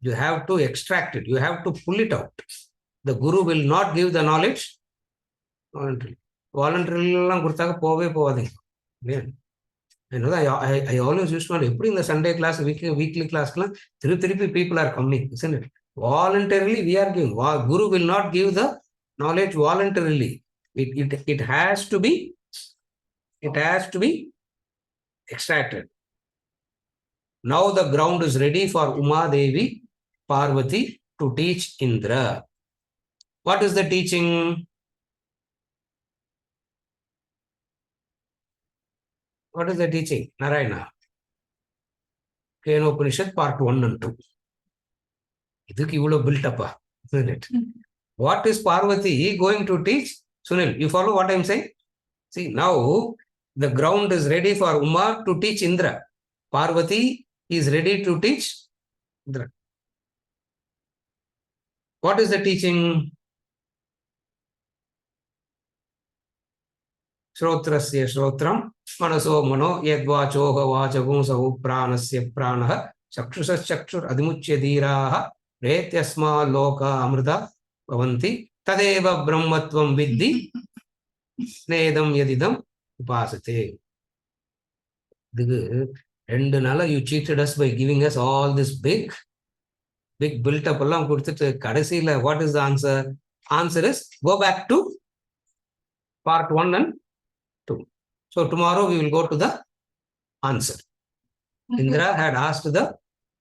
You have to extract it. You have to pull it out. The guru will not give the knowledge voluntarily. Voluntarily எல்லாம் கொடுத்தாக்க போவே போவாதீங்க. I always used to know, எப்படி இந்த Sunday class, weekly class, திருப்பி people are coming, isn't it? Voluntarily we are giving. Guru will not give the knowledge voluntarily. It has to be extracted. Now the ground is ready for Uma Devi Parvati to teach Indra. What is the teaching? What is the teaching? Narayana. Kenopanisad part 1 and 2. இதுக்கு இவ்வளவு built up, isn't it? What is Parvati going to teach? Sunil, you follow what I'm saying? See, now the ground is ready for Uma to teach Indra. Parvati is ready to teach Indra. What is the teaching? Shrotrasya Shrotram, Manaso Mano, Yadvachoha Vachagum Sahu Pranasya Pranaha, Chakshusas Chakshur Adimuchya Dhiraha, Retyasma Loka Amrita Bhavanti, Tadeva Brahmatvam Vidhi, Snedam Yadidam Upasate. And now you cheated us by giving us all this big built up along. What is the answer? Answer is go back to part 1 and 2. So tomorrow we will go to the answer. Indra had asked the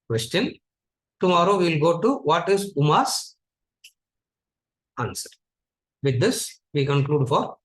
question. Tomorrow we will go to what is Uma's answer. With this, we conclude for